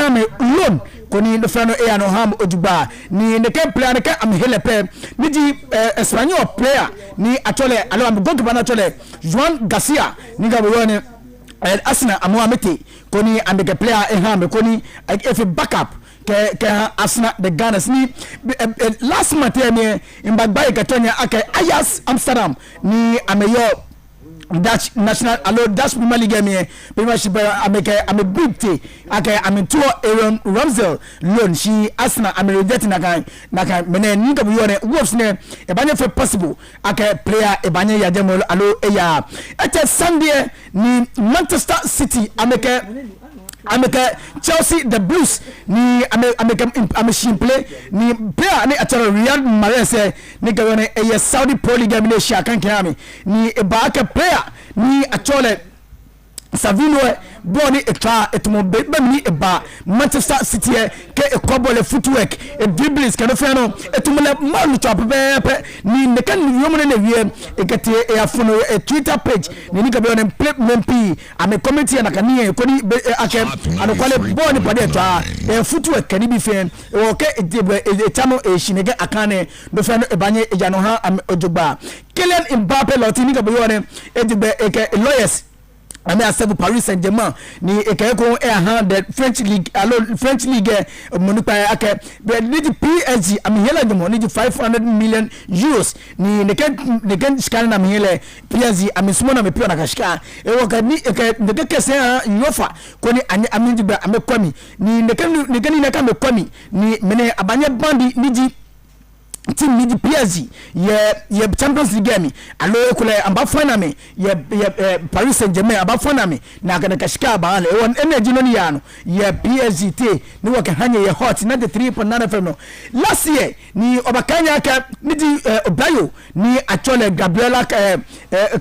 ame loan koni no frano no ham ojuba ni ne ke player ne ke am helepe ni di Espanyol player ni atole alo am goalkeeper na atole Juan Garcia ni kabuyone Arsenal amuamete koni ambeka player ham koni if backup ke Arsenal the Gunners ni last month ni in Bagbaye Katonya aka Ajax Amsterdam ni ameyo Dutch national allo Dutch Premier League me Premiership I'm a big tea I'm in tour Aaron Ramsdale loan she Arsenal I'm rejecting naka mene nika buyone Wolves ne e banye fe possible player e banye ya demo allo eya ete Sunday ni Manchester City ameka Chelsea the Blues ni ameka simple ni player ni atara Riyad Mahrez ni gawone e Saudi Pro League ni sha kan kirami ni e ba ka player ni atole Savino boni etwa etumo be ni eba Manchester City ke e kobole footwork e dribblings ke no fe no etumo le man to pepe ni ne kan ni yomo ne wie e kete e afono e Twitter page ni ka be on play mp ame comment ya nakani e koni ake anokwale boni pade etwa e footwork ke ni bi fe o ke e tamo e shinege akane do fe no e banye e jano ha am ojugba Kylian Mbappe loti ni ka be yone e dibe e ke lawyers ame asebu Paris Saint-Germain ni ekeko the French league monupa ake ni di PSG amihela jomo ni di 500 million euros ni neken scan na mihele PSG amismo na mepio na kashika e woka ni de kese UEFA koni amindi ba amekwami ni neken neka mekwami ni mene abanye bandi ni di team ni di PSG ye Champions League game alo kule amba fana me ye Paris Saint-Germain amba fana me na kana kashika ba ale won energy no ni yano ye PSG te ni waka hanye ye hot na the 3.9 FM no last year ni obakanya ka ni di Obayo ni actually Gabriela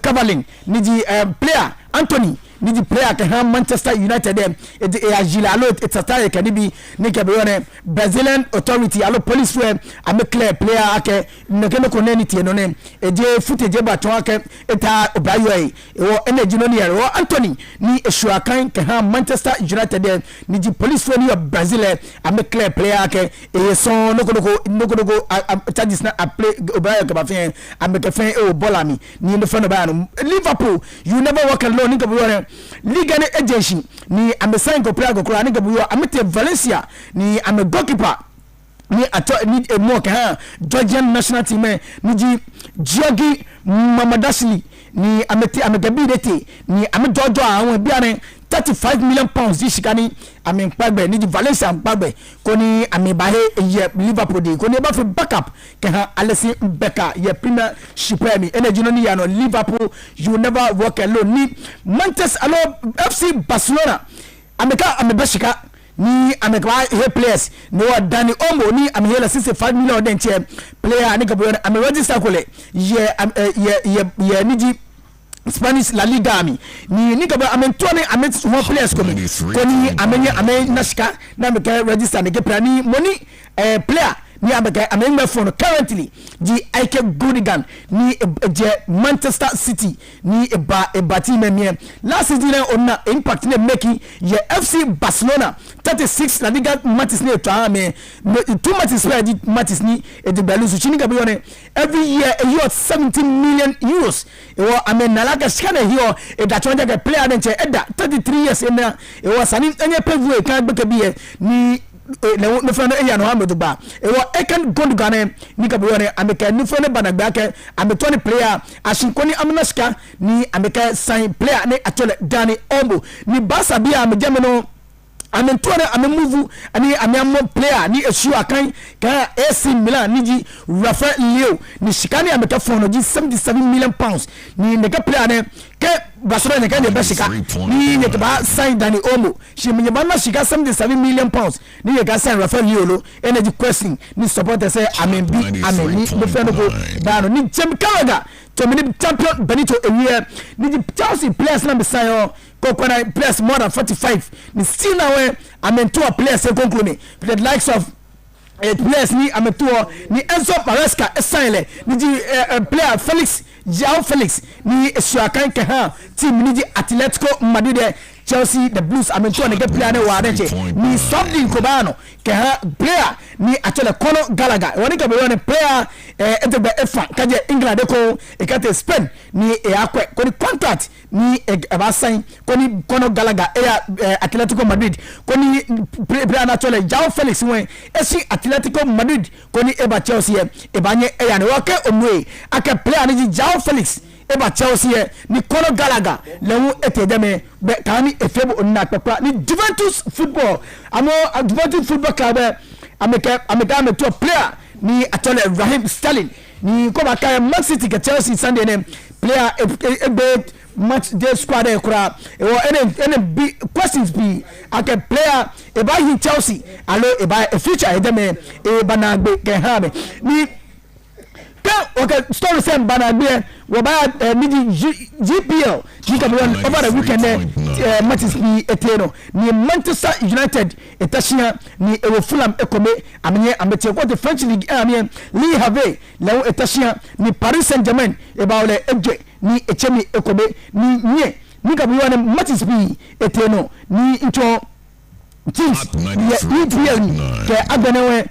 Cavani ni di player Anthony ni di player ka Manchester United e agila alo etata ka ni bi ni ka be Brazilian authority alo police we am clear player ake nekeno konenity no ne eje footage ba to ake eta Obayo e wo energy no ne wo Anthony ni eshuakan ka Manchester United ni di police we ni Brazil am clear player ake e so noko charges na play Obayo ka ba fe am ka fe e bolami ni no fano ba no Liverpool you never walk alone ni ka be Liga ne agency ni amesign ko player ko ni gabuyo amete Valencia ni ame goalkeeper ni ato ni emoka Georgian national team ni ji Georgi Mamadashvili ni amegabidete ni amejojo awon biare 35 million pounds this shikani amen pagbe ni di Valencia pagbe koni amebahe ye Liverpool de koni ba fi backup ke Alisson Becker ye Premiership ni energy no ni ya no Liverpool you never walk alone ni Manchester FC Barcelona amebashika ni amekwa he players no Dani Olmo ni amehela 65 million den player ni gabo ame register kole ye ni Spanish La Liga ni kaba amentuane one players koni amenye nashika na meka register ne gepra ni money player ni ameka phone currently di Ike Gundogan ni je Manchester City ni eba team me last season on impact ne making ye FC Barcelona 36 La Liga matches ne to ame 2 matches play di matches ni e de balusu chini gabe yone every year a year 17 million euros e wo ame nalaga skana hiyo e da chonja ga player den che eda 33 years ena e wo sani enye pevu e kan gbeke biye ni no fana e ya no Hamadu ba e wo Eken Gundogan ni ka bo ne ameka ni fana banagba ke ametoni player ashinkoni amnaska ni ameka sign player ne atole Dani Olmo ni Barca bia amejameno amentuane amemuvu ani amiamo player ni eshu akan ka AC Milan ni ji Rafael Leo ni shikani ameka fono ji 77 million pounds ni neka player ne ke Barcelona ne ka de bashika ni ne ba sign Dani Olmo shi menye ba na shika 77 million pounds ni ne ka sign Rafael Leo lo energy question ni supporter say amen bi amen ni no feno go dano ni James Carragher to mini champion Benito Ewie ni Chelsea players na sign Kokona players more than 45 ni still now amentua players conclude the likes of players ni amentua ni Enzo Maresca sign ni player João Felix ni Suakan ke team ni Atletico Madrid Chelsea the Blues amentua ne player ne wa denche ni something kobano ke player ni actually Conor Gallagher woni ka be one player etebe efa kaje England ko ekate Spain ni akwe ko ni contract ni eba sign ko ni Conor Gallagher Atletico Madrid ko ni player actually João Felix wen esi Atletico Madrid ko ni eba Chelsea eba nye ya ne wake omwe aka player ni João Felix eba Chelsea ni Conor Gallagher lewu etedeme be kani efebo onna papa ni Juventus football amo Juventus football club ameka to player ni atole Raheem Sterling ni ko ba kai Man City ke Chelsea Sunday name player e match day squad e kura any big questions be ake player e ba hi Chelsea alo e ba a future e dem e banagbe ke ha me ni okay story same banagbe we ba GPL over the weekend matches ni eteno ni Manchester United etashia ni Fulham ekome amenye amete ko the French league amenye Lee Harvey lawo etashia ni Paris Saint-Germain e ba ole eje ni echemi ekome ni nye ni kabuwa matches bi eteno ni into teams EPL ke agbenewe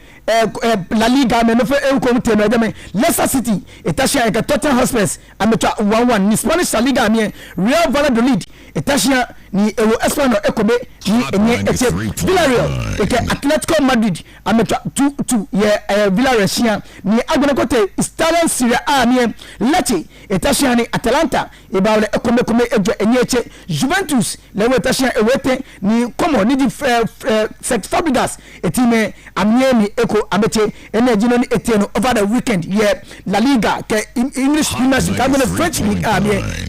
La Liga me no fe enko mteno edeme Leicester City etashia ke Tottenham Hotspur ametwa 1-1 ni Spanish La Liga me Real Valladolid etashia ni ewo Espanyol ekobe ni enye eche Villarreal ke Atletico Madrid ametwa 2-2 ye Villarreal shia ni agbenekote Italian Serie A me Lecce etashia ni Atalanta ebawle ekome ejo enye eche Juventus lewo etashia ewete ni Como ni di Fabregas etime amye ni amete energy no eteno over the weekend yeah La Liga ke English Premier League and the French League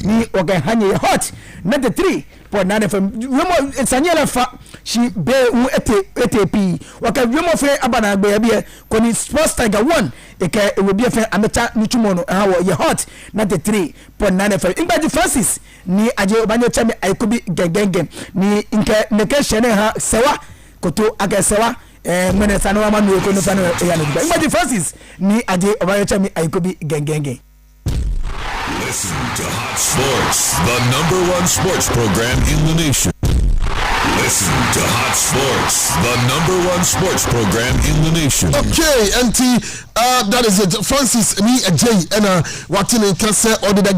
ni ogan hanye hot 93.9 FM remo Sanyela fa she be u etp waka remo fe abana gbe bia koni Sports Tiger 1 eke e we bia fe ameta nitumo no hawo ye hot 93.9 FM Ingbaji Francis ni aje obanyo chame aikobi gengenge ni nke neke shene ha sewa koto agasewa mene sanwa manu ko no sanu ya no Ingbaji Francis ni aje obanyo chame aikobi gengenge. Listen to Hot Sports, the #1 sports program in the nation. Listen to Hot Sports, the #1 sports program in the nation. Okay, that is it. Francis ni Ajay and watching can say or the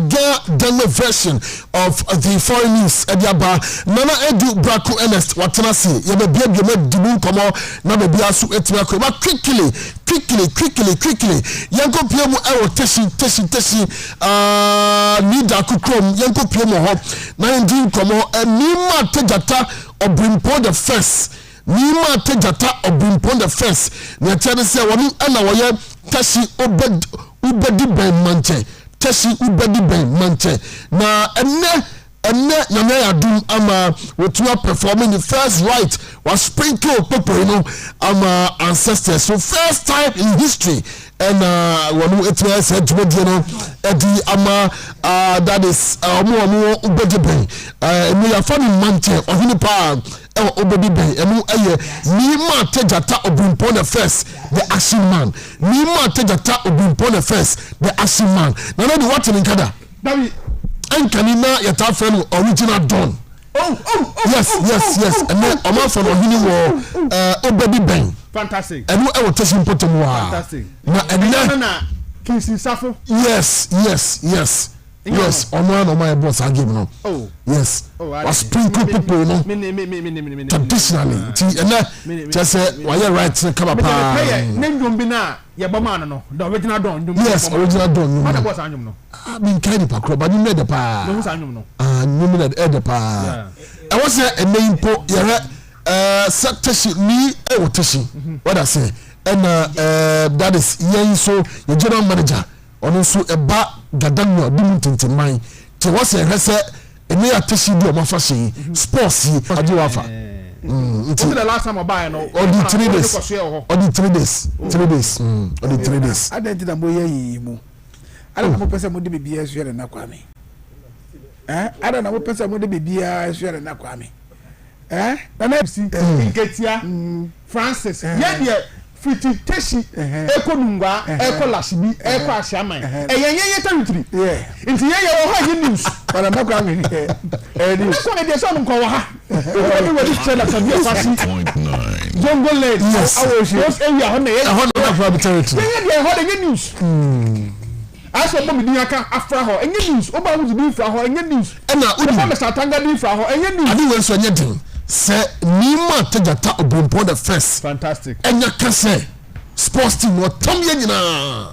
Ghana version of the foreign news. Ediaba Nana Edu Braku Ernest watching us. You be baby me dibu komo na be bia su etima ko. But quickly. Yanko piemu ewo teshi leader kukrom yanko piemu ho na ndi komo nima tejata Obrimpo the first Nima Tejata Obrimpo the first Niatane se wani ana waye tashi ubedi ben manche tashi ubedi ben manche na enne nyame adum ama wetua performing the first right was sprinkle popo you know ama ancestors so first time in history and wanu etwa said to you know edi ama that is omo ubedi ben enu ya fami manche ohini pa obedi ben enu eye Nima Tejata Obrimpo the first the action man Nima Tejata Obrimpo the first the action man na no the what in kada David and kanina yata friend original Don yes and then oman for ohini wo obedi ben fantastic and we were testing potom wa fantastic na Kinsi Safo yes oman my boss I give no yes was sprinkle people no traditionally and just say why you right come up name don't be na ya bama no the original Don yes original Don what was anyum no I mean kind of pakro but you made the pa no was anyum no you made the pa I was a main po ya sector me teshi what I say and that is yen so the general manager ono so eba gadanwa dum tintinman te was a rese eme ateshi bi o mafa she sports yi ade wafa the last time I buy no or the 3 days I don't think boy yi mu I don't know person mo de bibia so na kwame I don't know person mo de bibia so na kwame na na FC Nketia Francis ye de fiti teshi ekonungwa ekolashibi eko ashaman eyenye territory nti ye wo ha news para na kwame news so me de so nko wo ha we we dey tell us about fasi Zongo late those area ho na ye ho na for territory ye de ho de news aso mo mi aka afra ho enye news oba wo di fra ho enye news na udi fa satanga di fra ho enye news adi we so enye din se Nima Tejata Obrimpo the first fantastic enya kase sports team no tom ye nyina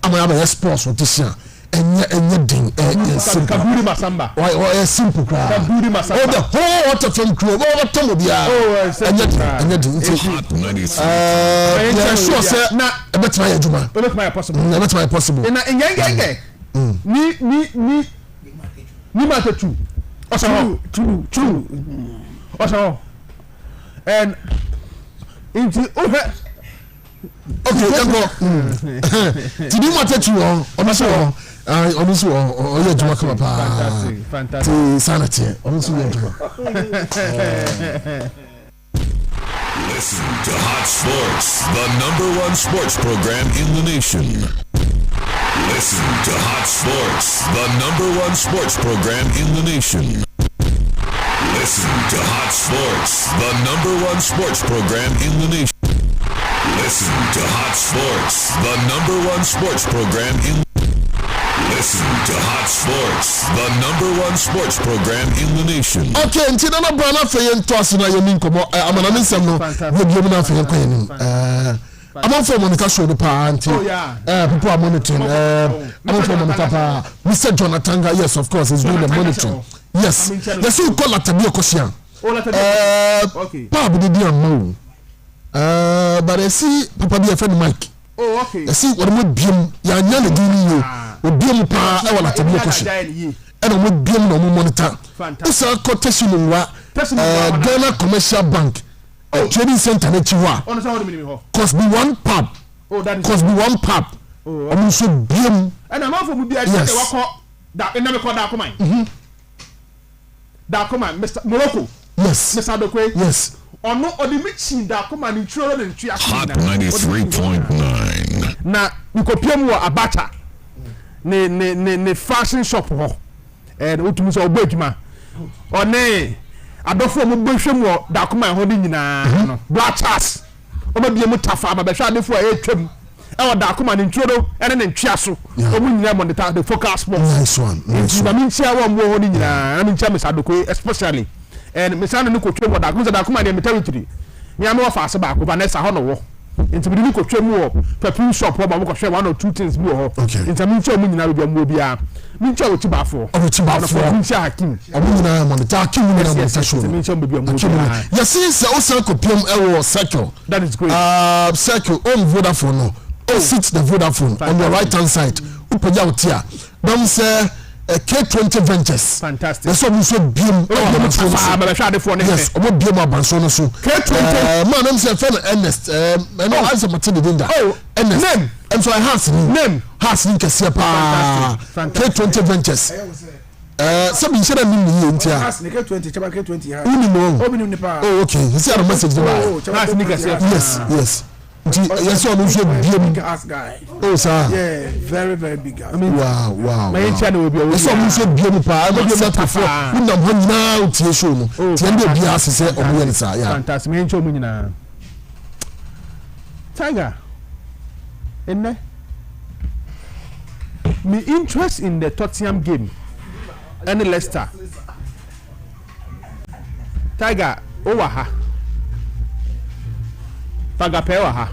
ama sports what this year enye din simple Kaburi Masamba why simple cry Kaburi Masamba oh the whole water from crew oh tomo bia enye din yeah sure say na ebetuma ya juma ebetuma possible na ngenge ni matetu true oso and into okay tidi matetu onoso Onusu oye juma kama pa fantastic sanity onusu ye juma. Listen to Hot Sports, the #1 sports program in the nation. Listen to Hot Sports, the #1 sports program in the nation. Listen to Hot Sports, the #1 sports program in the nation. Listen to Hot Sports, the #1 sports program in Listen to Hot Sports, the #1 sports program in the nation. Okay, until na brana fe yen to asuna yemin komo amana nsem no we bi na fe yen ko yenim amon for Monica show the pa anti people are monitoring amon for Monica pa Mr. Jonathan yes of course is doing the monitoring yes yes you call that be okosian okay pa bi di ammo but I see papa be a friend Mike okay I see what mo biem ya nya le di ni yo obiem pa e wala tabi okosian e no mo biem no mo monitor usa quotation nwa Ghana Commercial Bank trading center na chiwa cost be one pub cost be one pub I'm so biem and I'm for mu bia say wako da na me call da koman Mr. Morocco yes Mr. Adokwe yes ono odimichi da koman intro na ntwi Hot 93.9 na nikopiem wo Abacha ne fashion shop ho otumu so ogbadwuma one adofo mo behwem wo da koman ho ni nyina no black chas oba bia mu tafa ma behwa adofo etwam e wo da koman intro do ene ne ntwia so omu nyina monitor the focus sport nice one na min chia wo mo ho ni nyina na min chia Mr. Adokwe especially and Mr. no ko twem wo da koman ne territory mi am wo fa ase ba ko ba na sa ho no wo into bi ko twem wo perfume shop wo ba mo ko hwe one or two things bi wo ho into min chia mu nyina bi mo bia min chia wo ti ba fo min chia hakim omu nyina monitor hakim na monitor show min chia mo bia mo yes se o san ko piem e wo circle that is great circle on Vodafone no sit the Vodafone on your right hand side upoja utia don say K20 Ventures fantastic that's what we so biem yes omo biem abanso no so K20 man am say friend Ernest no answer Martin Dinda Ernest name and so I has name kese pa K20 Ventures some in share me ntia has K20 chaba K20 ha uni no obinu ni pa oh okay you see the message yes yes on so biem gas guy oh sir yeah very big guy wow my channel will be over so we so biem pa I go set for unam ho nyina utie show no tie nde bia asese omo ye nsa yeah fantastic me ncho mu nyina Tiger enne me interest in the Tottenham game and Leicester Tiger over ha Pagape wa ha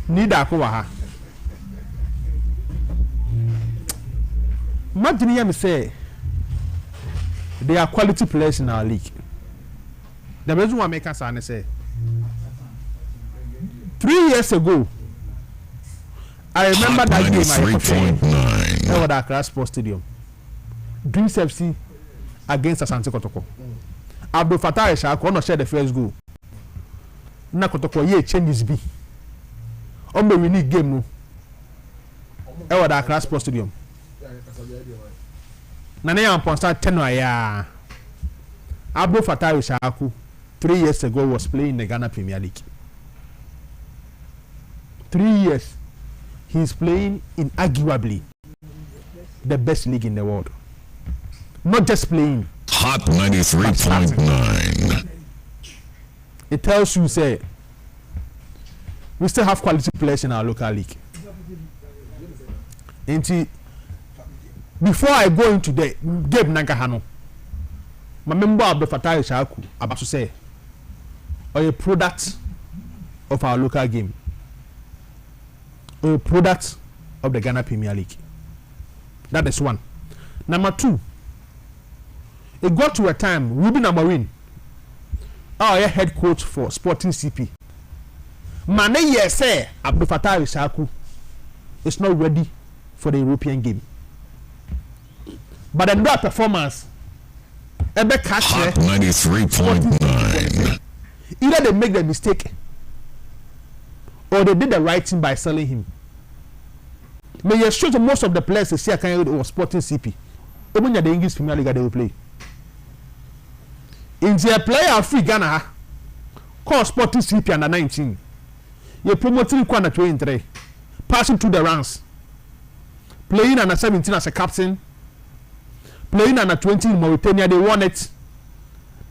Nida ko wa ha Imagine you say they are quality players in our league. The reason why I make us say 3 years ago I remember that game I played at Accra Sports Stadium Dreams FC against Asante Kotoko Abdul Fattah Eshako no share the first goal na Kotoko ye changes bi on be winning game no e wa da Accra Sports Stadium na ne am start 10 ya Abdul Fattah Eshako 3 years ago was playing in the Ghana Premier League 3 years he's playing in arguably the best league in the world. Not just playing. Hot 93.9. It tells you, say, we still have quality players in our local league. And before I go into the game Nankahano, my member of the Fattah Eshako about to say, or a product of our local game, or a product of the Ghana Premier League. That is one. Number two, it got to a time Ruben Amorim, our head coach for Sporting CP, Mane say Abdul Fattah Issahaku is not ready for the European game. But the no performance, Hot 93.9. Either they make the mistake or they did the right thing by selling him. May you show to most of the players they see a kind of Sporting CP. Even the English Premier League they will play. In the player free Ghana, call Sporting CP under 19. You promoting under 23, passing through the ranks, playing under 17 as a captain, playing under 20 in Mauritania. They won it.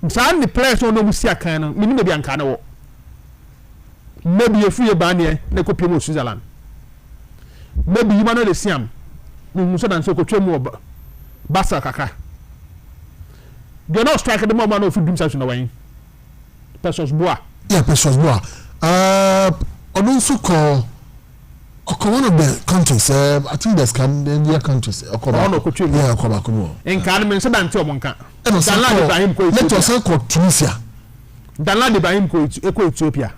Some the players don't know we see a kind of maybe an kind of maybe a free banner they could play Switzerland. Maybe you know the same. Musa dan so ko twemu Basa kaka. They not strike the moment of freedom section away. Persons bois. Yeah, persons bois. Also call one of the countries. I think there's Scandinavian countries. Yeah, Okoba. In Canada, so dan to monka. Let us call Tunisia. Danlad Ibrahim ko Ethiopia.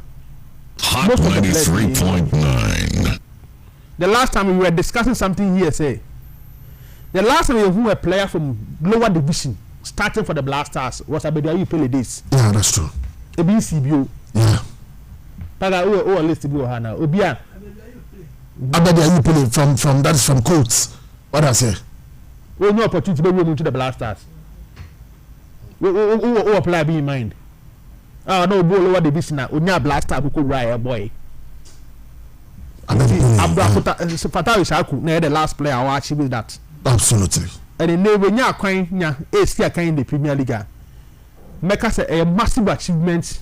Hot 93.9. The last time we were discussing something here, say the last time we were a player from lower division starting for the Black Stars was Abediayu Pele days. Yeah, that's true. ABCBO. Yeah. Paga o list bi ohana. Obia Abediayu Pele from that is from Coats. What I say? We no opportunity to be into the Black Stars. We apply be in mind. No lower division na onya Black Star ko right boy. Abdul Fattah Issahaku na the last player who achieved that. Absolutely. And then they when ya kwan nya AC kan in the Premier League. Make us a massive achievement.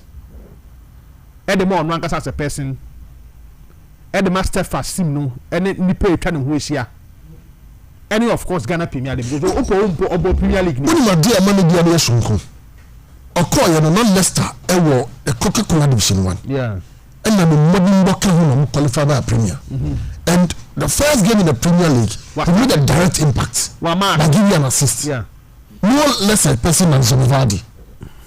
And the more on as a person. And the master fast sim no and ni pay twa ne ho ehia. And of course Ghana Premier League. So opo Premier League. When my dear money dear be sonko. Okoye no Leicester e wo the Coca-Cola Division 1. Yeah. And then the modern Bokke who qualify by Premier. And the first game in the Premier League, he made a direct impact. By giving an assist. Yeah. No less a person than Zombie.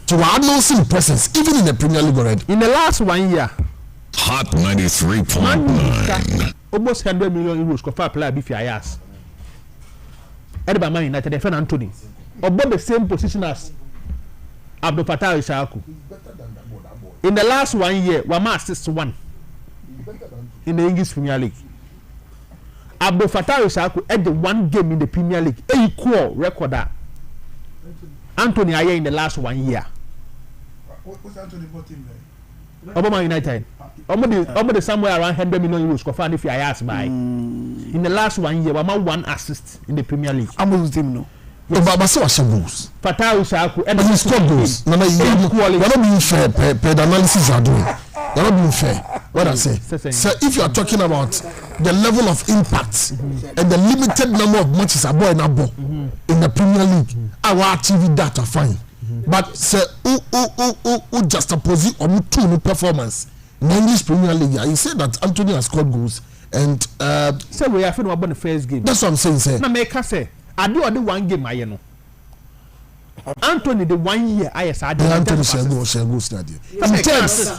So we are not seeing presence even in the Premier League already. In the last 1 year, Hot 93.9. almost 100 million euros for player BFIAS. Edinburgh Man United, defend Anthony. About the same position as Abdul Fattah Issahaku. In the last 1 year, Wama assists 1 in the English Premier League. Abdul Fattah Issahaku had the 1 game in the Premier League. Equal record that Anthony Aye in the last 1 year. What's Anthony bought him there? Obama United. Almost somewhere around 100 million euros. Kofan if I ask by. In the last 1 year, Wama 1 assist in the Premier League. I'm with him no. But so was goals. Fattah Issahaku and he scored goals. No, you're not being fair. Per the analysis you are doing, you're not being fair. What I say. So if you are talking about the level of impact and the limited number of matches a boy in the Premier League, our TV data fine. But say who just oppose or two performance in the English Premier League. You say that Anthony has scored goals and so we have about the first game. That's what I'm saying. Say. Na make us say. I do only 1 game I know. Anthony the 1 year I said Anthony shall go study. In terms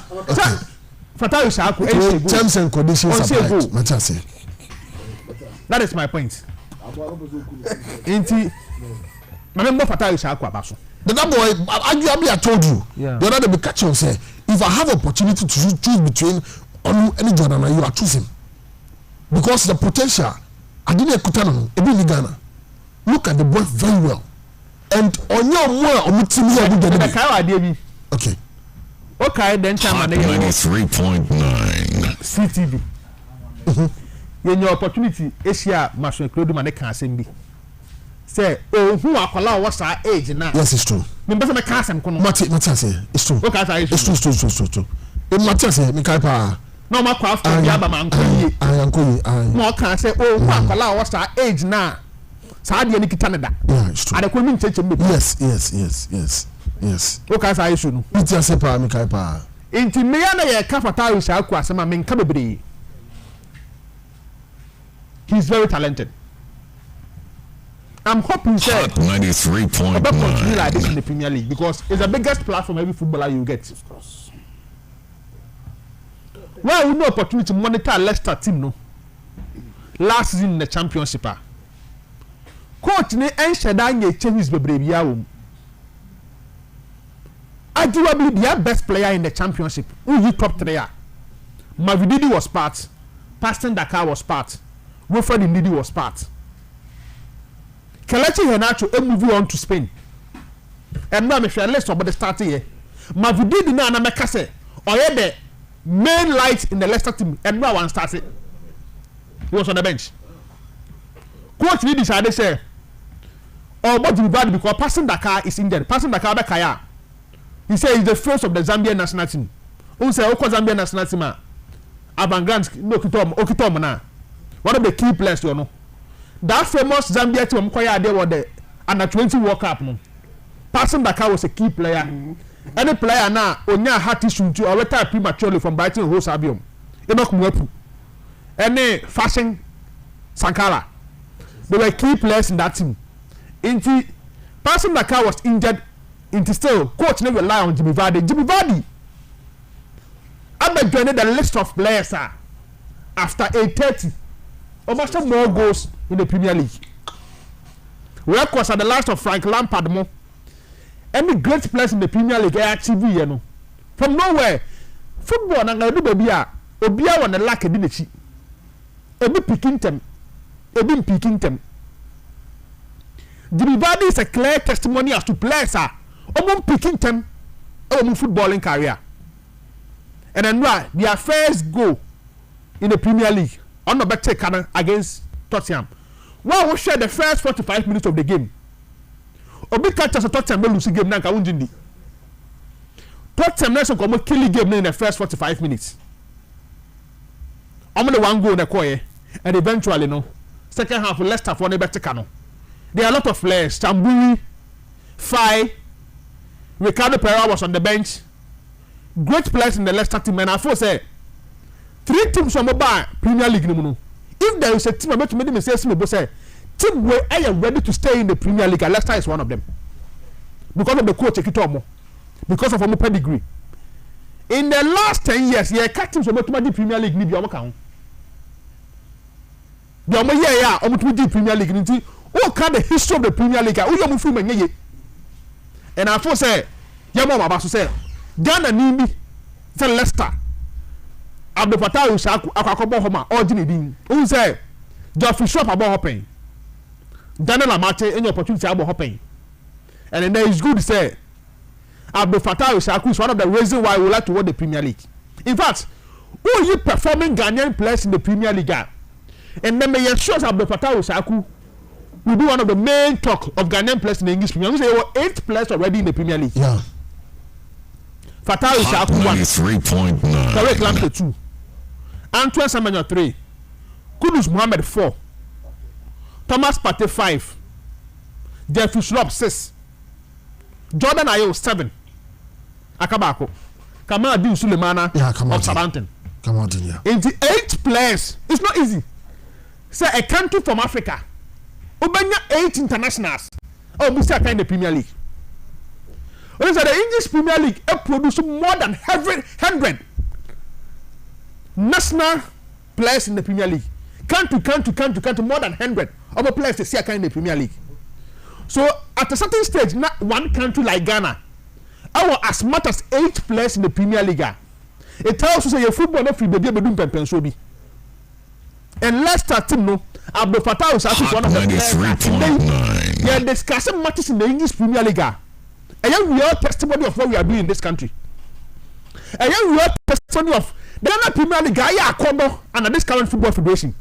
Fattah Issahaku terms and conditions applied. Matase. That is my point. Inti remember Fattah Issahaku abaso. That boy I told you. Yeah. The other be catch on say if I have opportunity to choose between any Jordan and you are choosing. Because the potential I didn't Kutano ebi Ghana. Look at the boy very well. And on your more on team here with the okay. Okay, then time 93.9 CTV. When your opportunity Asia Mason Clodo man can send me. Say, oh, who are called what's our age now? Yes, it's true. Remember my cousin Matthias, it's true. Okay, it's true. Matthias, Mikaipa. No, my craft, Yabama, more can say, oh, who are called what's our age now? Sadia Niki Canada. Yeah, it's true. And I couldn't take him. Yes. Okay, I should. It's a separate Mikaipa. Into Miana, a Fattah Issahaku, as a man, Kababri. He's very talented. I'm hoping Hot 93.9. about continue like this in the Premier League because it's the biggest platform every footballer you get. Of course. Why we no opportunity to monitor Leicester team no? Last season in the Championship. Coach ne ensheda nye changes bebrebe ya wo. Arguably their best player in the Championship. Who he top 3 ya? Mavididi was part. Paston Dakar was part. Wilfred Ndidi was part. Kelechi Iheanacho move on to Spain. And now me share list about the starting here. Mavididi na meka say oye the main light in the Leicester team and now one started. He was on the bench. Coach Lee decided say but you bad because Paston Dakar is injured. Paston Dakar be kaya. He said he's the first of the Zambian national team. Who say Zambian national team Avangard no Okitom na. One of the key players you know. That famous Zambia team they were the under 20 World Cup no. Paston Dakar was a key player. Any player now onya heart issue to or retire prematurely from Brighton Hove Albion. Enoch Mwepu. Any Fashion Sankara. They were key players in that team. Inti Paston Dakar was injured. Inti still coach never rely on Jimmy Vardy. Jimmy Vardy. I joined the list of players after 8:30. Almost more goals in the Premier League. Records at the last of Frank Lampard mo. Any great players in the Premier League TV you know. From nowhere, football na do baby obia wana lack edi nechi. Ebi picking them. Jimmy Vardy is a clear testimony as to players picking them footballing career. And then their first goal in the Premier League on the better corner against Tottenham. Well, we share the first 45 minutes of the game. Obi catches a Tottenham lose game nanka unjindi. Tottenham next come kill game in the first 45 minutes. Only one goal in the quarter, and eventually no second half Leicester for the better corner. There are a lot of players. Tamburi, Fai, Ricardo Pereira was on the bench. Great players in the Leicester team, and I first say 3 teams from the Premier League. If there is a team, I'm going to make them say team where I am ready to stay in the Premier League, and Leicester is one of them because of the coach Ekitomo, because of our pedigree. In the last 10 years, yeah, captains from the Premier League need your account. The Premier League. What kind of history of the Premier League? And I first say, Yamama Basu say. Ghana Nimi, say Leicester. Abdul Fattah Usaku, Akakobo Homa, or Jimmy Dean. Who say, Geoffrey Shop about hopping. Daniel Amate, any opportunity about hopping. And then there is good to say, Abdul Fattah Usaku is one of the reasons why we like to win the Premier League. In fact, who are you performing Ghanaian players in the Premier League? And then may ensure Abdul Fattah Usaku will be one of the main talk of Ghanaian players in the English Premier League. There were 8 players already in the Premier League. Yeah. Fattah Usaku 1, 93.9. Tariq Lamptey 2, Antoine Semenyo 3, Kudus Mohammed 4, Thomas Partey 5, Jeffrey Schlupp 6, Jordan Ayew 7, Akabako, Kamal Adin Sulemana of Southampton. In the 8 players, it's not easy. Say a country from Africa, Ubanya 8 internationals. Oh, we say in the Premier League. The English Premier League produce more than 100 national players in the Premier League. Country, more than 100 other players they see in the Premier League. So at a certain stage, not one country like Ghana, our as much as 8 players in the Premier League. It tells you say your football not free baby bedun pempensobi. And Leicester team no, Abdul Fattah is actually one of the players. They are discussing matches in the English Premier League. A real testimony of what we are doing in this country. A real testimony of the Ghana Premier League guy Akobo and this current football federation.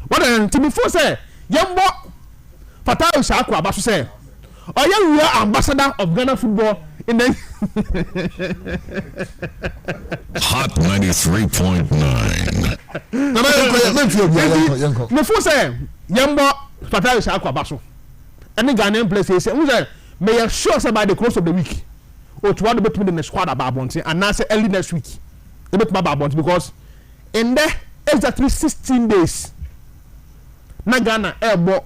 What Timmy Fo say, Yambo Fattah Usaku Abasu say, or you real ambassador of Ghana football in the Hot 93.9. Me Fo say, Yambo Fattah Usaku Abasu. Any Ghanaian players say, may you sure say by the close of the week or to want to between the squad about Bonte and now say early next week they bet my Bonte because in there exactly 16 days na Ghana airbo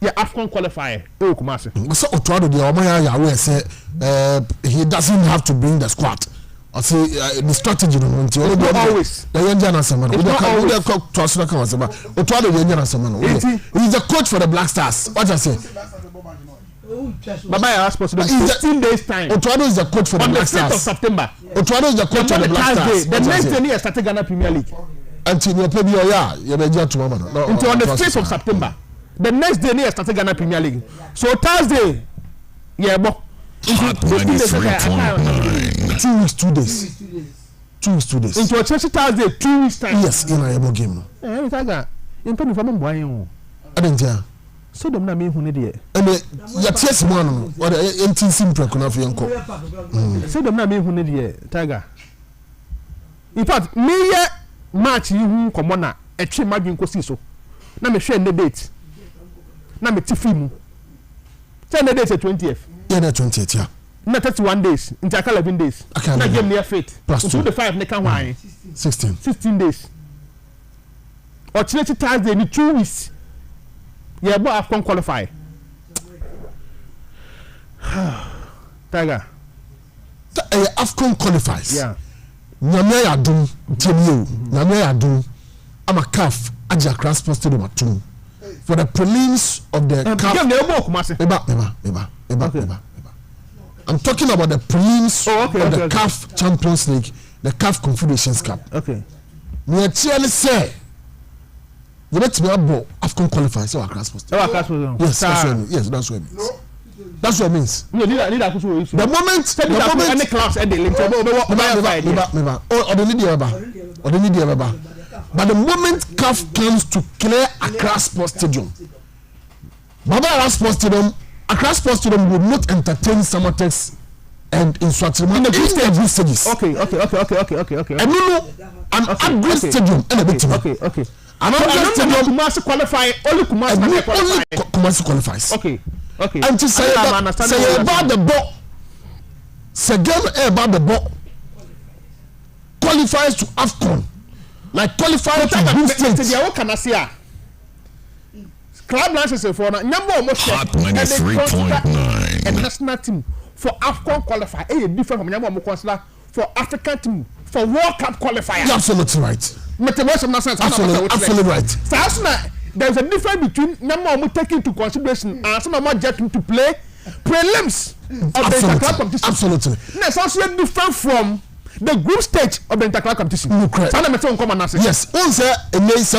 Yeah, AFCON qualifier. Oh, Kumasi. So Otuado the Omaya say he doesn't have to bring the squad. I say the strategy no it's not always. The Yanjana Samana. He's the coach for the Black Stars. What I say? Baba asked possible 15 days time. Otuado is the coach for the Black Stars. On the 5th of September. Otuado is the coach for the Black Stars. The next day he started Ghana Premier League. Until you play until on the 5th of September. The next day he started Ghana Premier League. So Thursday, yeah, but Hot 93.9. 2 weeks, 2 days. 2 weeks, 2 days. Into a Chelsea Thursday, 2 weeks time. Yes, in a game. Eh, Tiger. In pen from boy. I didn't hear. So them na me hu ne de. And your chess one or the empty simple kuna fi enko. So them na me hu ne de Tiger. In fact, me ye match you hu komo na etwe madwen kosi so. Na me hwe ne date. Na me ti film. Say ne date 20th. Yeah, the 20th, yeah. Na 31 days, into 11 days. Na game near fate. Plus 2. The 5 ne kan why. 16 days. Or Chelsea Thursday ni 2 weeks. Yeah, but AFCON qualify. Tiger. AFCON qualifies. Yeah. Nyame ya dum tiemio. Nyame ya dum. I'm a CAF Aja Accra Sports Stadium at 2 for the prelims of the CAF. I'm talking about the prelims of the CAF Champions League, the CAF Confederations Cup. Okay. Me actually say you let me abo AFCON qualifiers so Accra Sports. Yes, that's what it means. Yes, that's what it means. That's what it means. The moment any class and the link but the moment CAF comes to clear Accra Sports Stadium, Baba Sports Stadium, Accra Sports Stadium would not entertain Samatex and Inswatima in the group stages. Okay. And no, an upgrade stadium and a bit. Okay. Another stadium Kumasi qualify, only Kumasi qualifies. Okay. And to say about the ball, say about the ball qualifies to AFCON. Like qualified to group stages. What can I say? Club lances for number almost Hot 93.9. And national team for AFCON qualify. Different from number consider for African team for World Cup qualifier. You're absolutely right. Absolutely right. So there's a difference between number of taking into consideration and some of getting to play prelims of the interclub competition. Absolutely. That's also different from the group stage of the interclub competition. Correct. Yes. Also,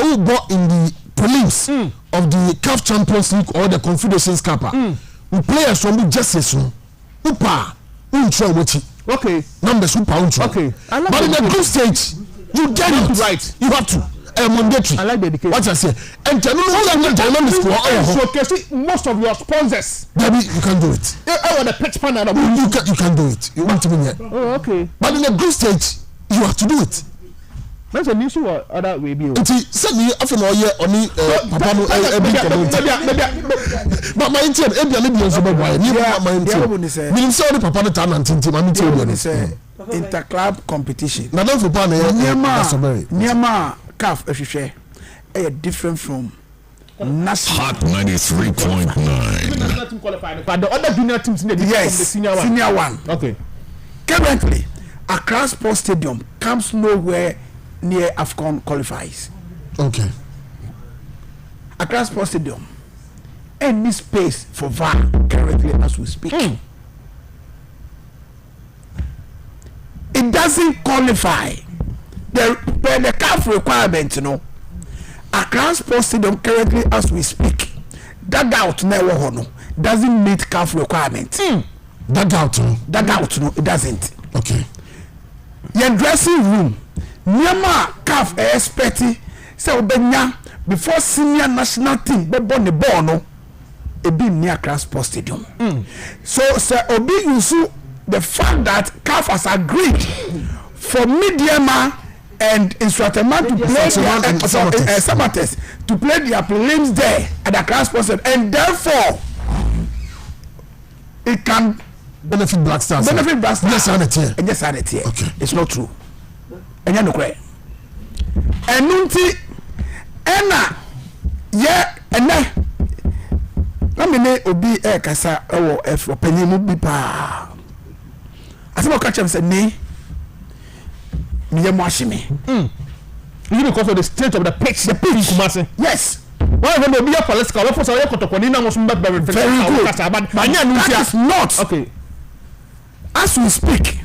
who got in the prelims of the CAF Champions League or the Confederations Cup. We players from just okay. Numbers okay. But in the group stage, you get it right. You have to. Mandatory. I like the education. What I say. And most of your sponsors. Maybe you can do it. The pitch pan you can do it. You want to win yet. Oh, okay. But in the group stage, you have to do it. That's an issue or other way. Send me after all year only Papa no but my intent interclub competition. Na don't for Niama CAF ehwehwe different from national. Hot 93.9. But the other junior teams in the from the senior one. Okay. Currently, Accra Sports Stadium comes nowhere near AFCON qualifies. Okay. Accra Sports Stadium any space for VAR currently as we speak. It doesn't qualify the CAF requirement, Accra Sports Stadium currently as we speak, dugout no doesn't meet CAF requirement. Dugout no, it doesn't. Okay. Your dressing room, Nyama CAF expecting say obenya before senior national team be born the ball no, it be near Accra Sports Stadium. So obi use the fact that CAF has agreed for Midiama and Inswateman to play Samatex to play their prelims there at the Accra Sports Stadium, and therefore it can benefit Black Stars. Yes, okay. It's not true. And you know correct. And nunti ena yeah and ne obi kasa ɛwɔ ɔpanyin mu bi paa asɛm ɔka kyerɛ m sɛ ne meyɛ mo ahye me because of the state of the pitch Kumasi. Yes. Why when we be political we for say kotokoni na most very good but that is not okay as we speak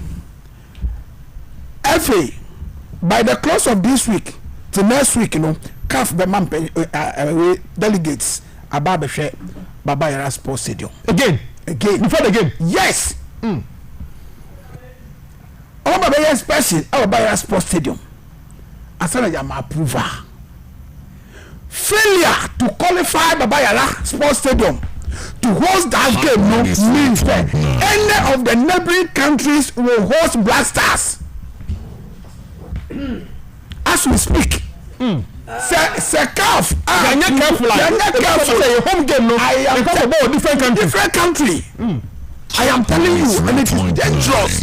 FA by the close of this week to next week CAF delegates about the Baba Yara Sports Stadium again before the game. Yes. Baba Yara special Baba Yara Sports Stadium asana ya ma approval failure to qualify Baba Yara Sports Stadium to host that game means that any of the neighboring countries will host Black Stars as we speak. Say CAF careful home game no I am about different country. I am telling you and it is dangerous.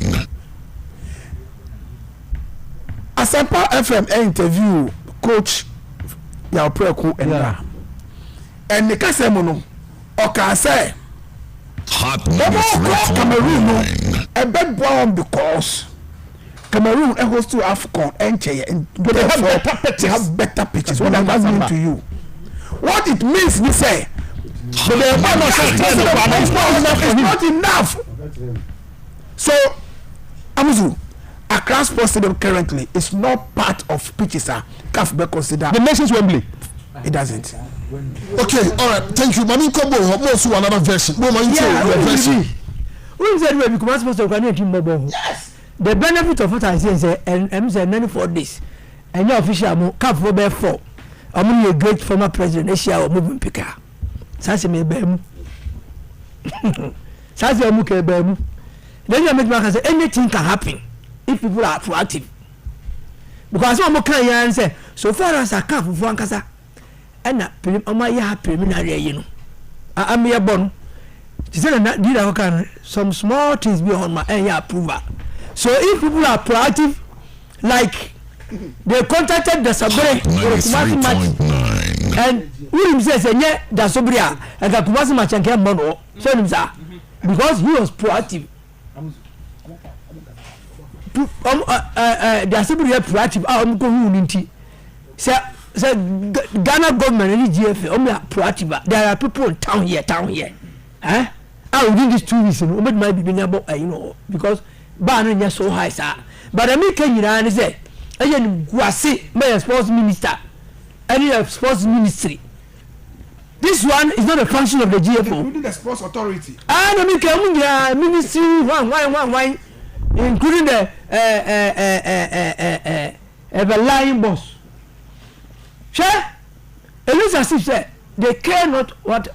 Asempa FM interview coach Yao Preku and the Kasemono or say Cameroon a bad bomb because Cameroon host to AFCON and they have better pitches. What does that mean to you? What it means, we say, it's not enough. So, Amuzu, Accra Sports Stadium currently is not part of pitches. CAF be considered. The nation's Wembley. It doesn't. Okay, all right. Thank you. Mami Kobo, also another version. Version. Who said we become supposed to continue to mobile? Yes. The benefit of what I say is and say 94 days. And your official CAF for be 4. I'm a great former president. Asia or moving picker. Sasi me bemu. Sasi amuke bemu. Then you make me say anything can happen if people are proactive. Because some can yan say so far as I CAF for ankasa. And ya preliminary you know. I'm here born. She said that did can some small things beyond my approval. So if people are proactive, like they contacted the Sabre Kumasi match, and William says, "Yeah, the Sabria and the Kumasi match and came mono." So because he was proactive. The Sabria proactive. I'm going to say Ghana government and GFA are proactive. There are people in town here, huh? Within these 2 weeks, it might be because ban is so high, sir. But I mean, can you say, I am sports minister, any sports ministry. This one is not a function of the GFO. Including the sports authority. And I mean, ministry one, including the lying boss. Sure, it looks as if they care not what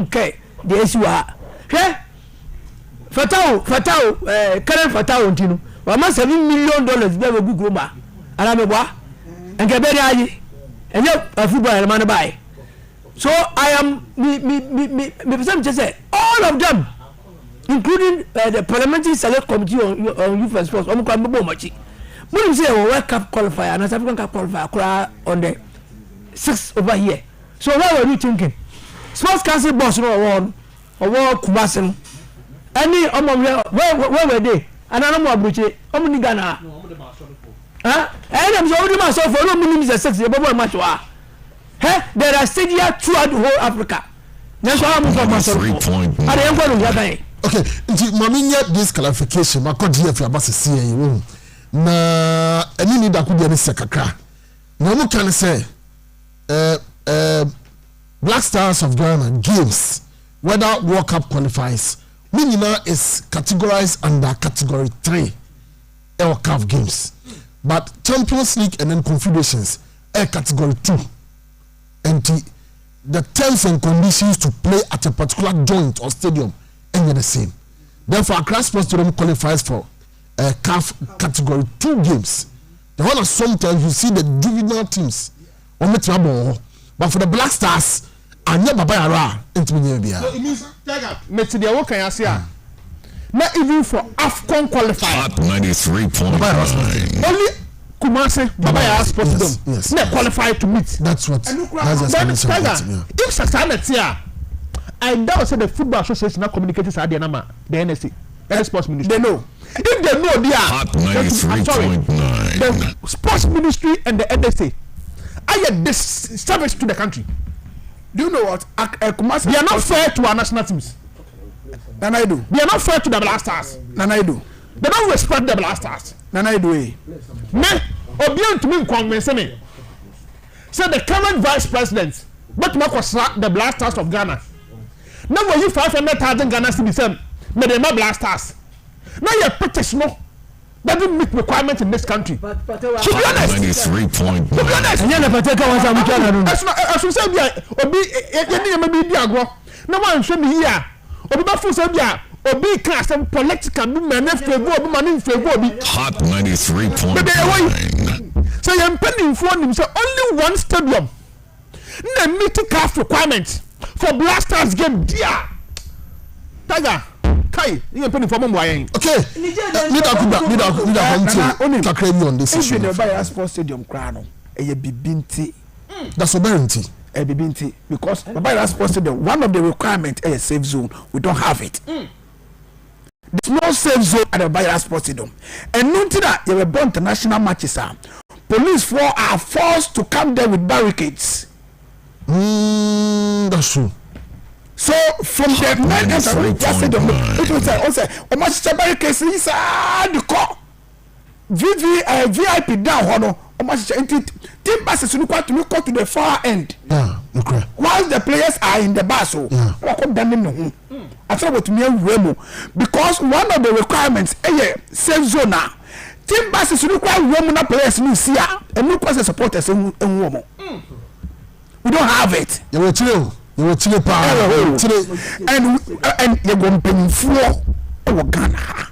care the issue are. Sure, Fatao, current Fatao, you know, $7 million they will be groomer. And I'm a boy, and get very and yet a football man buy. So I am me just say all of them, including the parliamentary select committee on youth and sports. I'm going to much. When say World Cup qualifier and African Cup qualifier on the 6th over here. So what were you thinking? Sports council boss no award Kumasi. Any where were they? And I don't know about Ghana. Huh? And I'm sorry myself for no minimum is a 6 match. There are stadiums throughout the whole Africa. That's why I'm going to okay, Maminya this clarification, my God, if you are saying na any need that could be any second. No one can say Black Stars of Ghana games, whether World Cup qualifies, Minina is categorized under category 3 World Cup games. But Champions League and then Confederations are category 2. And the terms and conditions to play at a particular joint or stadium are the same. Therefore, Accra Sports Stadium qualifies for CAF category 2 games. The one sometimes you see the juvenile teams on the trouble, but for the Black Stars, I never buy a raw into me. So it means Metsidia, what can I say? Not even for AFCON qualifier. Top 93.9. Only Kumasi, Baba Sports Stadium. Yes. Not qualified to meet. That's what. If Sasana here, I doubt say the football association not communicating sa the NSA, the sports ministry. They know. If they know, they are. Hot 93.9. The sports ministry and the NSA are this service to the country. Do you know what? They are not fair to our national teams. Nana I do. They are not fair to the Blasters. Nana I do. They don't respect the Blasters. Nana I do. Me, Obian to me convince me. So the current vice president, but the Blasters of Ghana. Now when you 500,000 Ghana to be same, but they are Blasters. Now your petition no doesn't meet requirements in this country. To be honest, 93.9. to be honest, as we say, Obi, no one should be here. Obi, Obi can some political man favor, man in favor. Hot 93.9. So you're pending for him. So only one stadium. No meeting cast requirements for Blasters game. Dear Tiger, Kai, you're pending for Mumbai. Okay. Need a credit on this issue. If you Sports Stadium crown, a bibinti. That's a guarantee. A bibinti because by Sports Stadium, one of the requirements is a safe zone. We don't have it. There's no safe zone at the Bayer Sports Stadium. And nothing that you were born international matches. Police are forced to come there with barricades. That's true. So from the men it was also almost barricades inside the car. VIP down hono almost team passes to look to the far end. Yeah, okay. While the players are in the bus, I thought what me remo because one of the requirements safe zone now. Team passes to look like players new see and new passes supporters in woman. We don't have it. You will chill. You will chill power. And you're going to pay for our Ghana.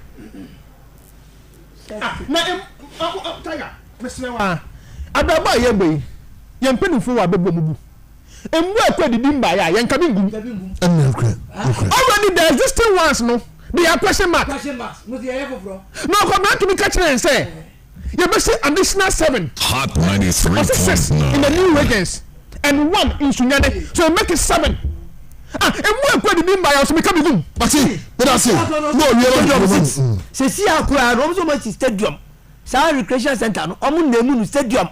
Now, Tiger, Mr. Adaba Yebe, young penny for a baby. And where could the Dimba, young coming? Already the existing ones, no, they are question mark. No, come back to me catching and say, you must say additional 7. Hot 93.9. In the new regions, and 1 in Sunyane, so make it 7. And where could the Dimba also become good? But see, that's it. No, see, I could so much stadium. Some recreation center, no, Nemu stadium.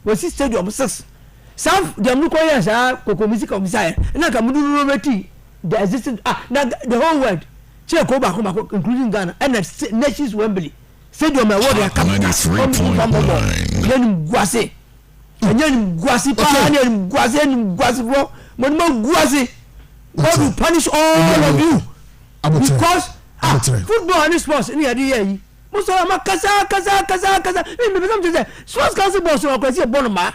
We see stadium 6. Some the Mukoya, Coco Music of Messiah, and I can do the existing the whole world. Check over home, including Ghana, and the nations Wembley. Stadium, my word, I come then Guase. And then Guasi, Guasi, but no Guasi. God will punish all of you. Because football and sports in the idea. Most of them are Kaza. Sports council boss or Kwesi Bonoma.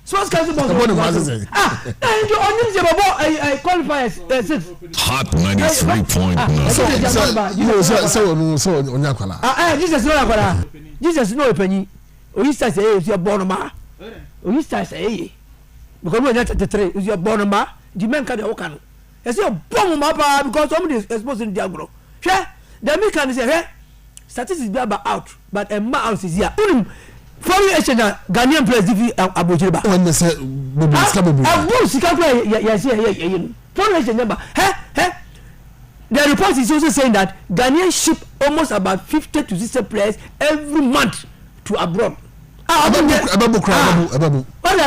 Sports council boss. And you only say about I qualify as 6. Hot 93.9. So on Yakwala. Jesus no Yakwala. Jesus no penny. Oyster say is your Bonoma. Oyster say because we are 33 is your Bonoma. The men can walk on. I say bomb mapa because somebody is exposed in Diagro. Sure, the men can say, hey, statistics be out, but a mouse is here. Foreign exchange Ghanaian players if Abujeba. When they say foreign exchange number. Hey. The report is also saying that Ghanaians ship almost about 50 to 60 players every month to abroad. What did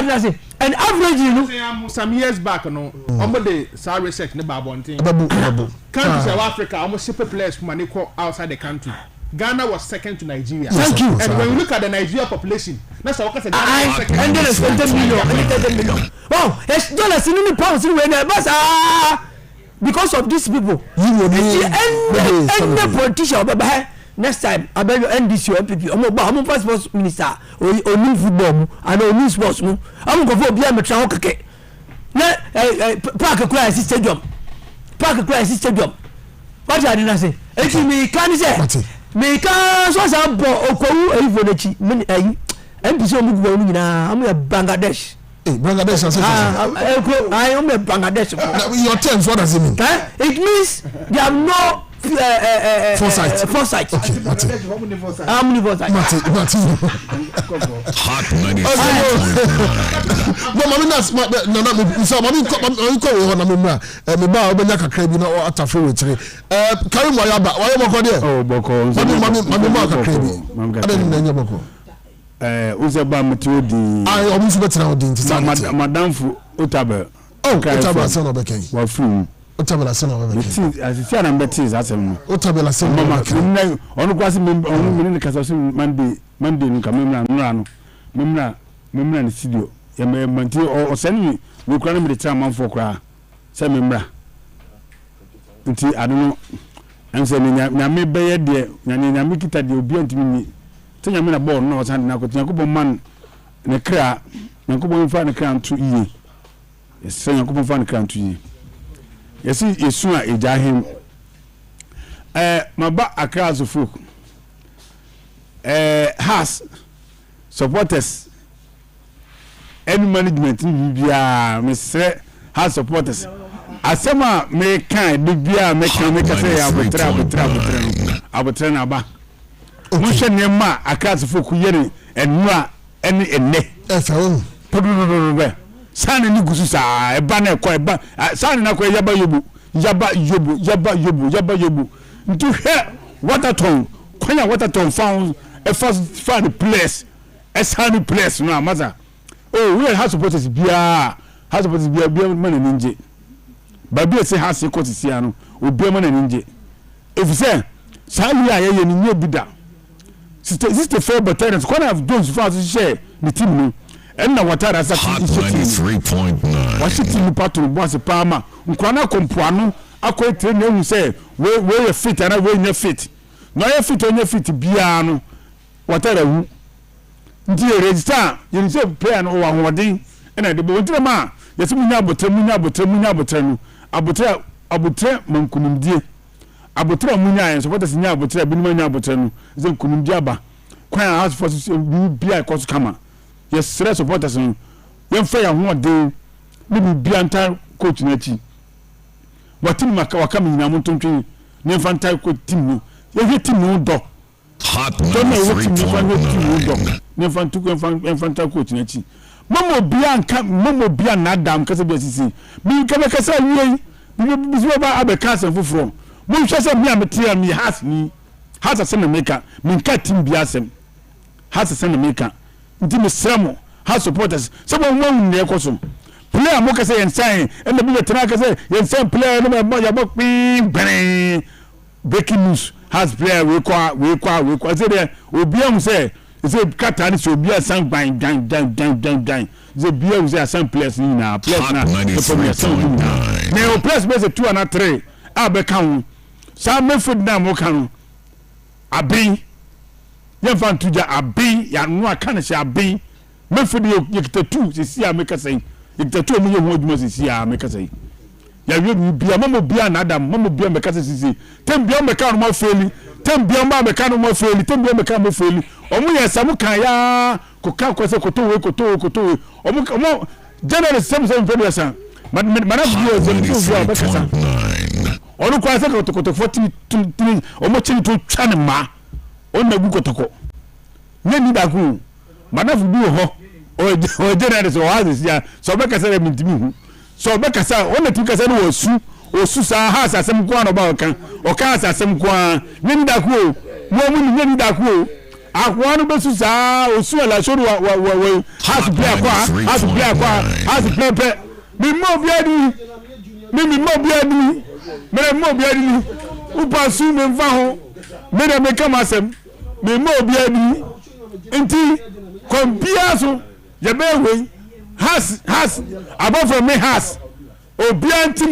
I say? And average, you know, some years back, no, almost the salary section about one thing. Countries of Africa almost ship players from Maniko outside the country. Ghana was second to Nigeria. Thank you. And when you look at the Nigeria population, that's how Ghana second. 120 million. Oh, it's dollars in the pounds in because of these people. Any politician, next time I beg you NDC or MPP I'm passport minister or new football and new sports I'm going to be a metro okay park crisis stadium what I didn't say if me can say me can so some okowu evonechi MPC omugu na I'm a Bangladesh. Bangladesh I am a Bangladesh. Your terms, what does it mean? It means they have no Foresight. How many Foresight? Hot 95. No, mami na so mami ko we ho na memra me ba obenya kakra bi na atafe wetire Karim Wayaba waye boko de oh boko mami ma kakra bi adan na nya boko uze ba metiodi ai omusu betra odi ntisa madamfu otabel otabel se no bekan wa fun otabel se no bekan asisi ana mbeti asem otabel se no bekan onu kwase onu mini kasa so Monday nu kamemra no memra ni studio ya manti o sani we kura me tra manfo kura se memra nti adono ense nya me beye de nya me kita de obi antimi ni tenya me na ball no san na kotia ko man ne kra na ko bo fa ne kra ntu iye yesi nya ko bo fa ne kra ntu iye yesi yesu a ejahim maba akra azofo has supporters any management ni bia me say has supporters asema me kan de bia me kan me ka say abotra na ba mo hwe ne ma akase foku yere enua ene enne efe be sane ni gusu sa eba na ekọ eba sane na ko yaba yobu ntu hwe waterton kwanya waterton found a first find place a sunny place no amaza oh we have supporters bia man ninje baby say has court sia no obi man ninje if say sali aye ni nyobi da sister fair battalions corner of those fast share the team no and na watara sa 93.9 Washington patro boss palma nkwana kompoano akọ train na hu say we fit and we nya fit no ye fit onye fit bia no watara hu ndi register you say player no wa hoden na de bo ntira yesi munya abotra no abotra mankunumdie abotra munya yen so what is nya abotra bi munya abotra no ze kunumdie aba kwan house force bi ai koso kama yes stress supporters no yen fa ya hoden ni bi anta coach na chi watin maka wakam nyina montontwe ne fa anta coach team no ye team no do Hot 93.9 ne fa anta coach na chi Momo bia na dam kase bi asisi mi ka be kase wiei bi ba abekasa foforo mo hwese mi ametia mi has asem meka mi nka team bi asem has asem meka nti mi sremo has supporters so mo won ne ekoso player mo kase yen sign and the bi tena kase yen sign player no mo ya bo gbere breaking news has player we kwa say there obi am say say kata ni so bia san dan ze bia we say players ni na players na me o players be 2 and 3 abe kan san me food na mo kan abi ye fan tuja abi ya no aka na sha abi me food ye kita 2 se sia me ka sai ye kita 2 mo ye ho adwuma se sia me ka sai ya we bia mo bia na adam mo bia me ka sai sisi tem bia me ka no mo feli tem bia me ka no mo feli tem bia me ka mo feli omu ye samu kan ya koka kwese kotowe omu general sem federation mana bio zemfu bakasa onu kwase kotokoto 43 omu chini to twane ma onu gu kotoko ne ni da ku mana fu bio ho o general so hazis ya so bakasa le mintimi hu so bakasa onu ti kasa no osu sa ha asasem kwa no ba oka asasem kwa ne ni da ku wo mu ni da ku akwanu besu sa osu ala soru wa has play pe mi mo biadi upa su me mfa ho me de me kama asem mi mo biadi enti kompia so ye be we has above from me has obianti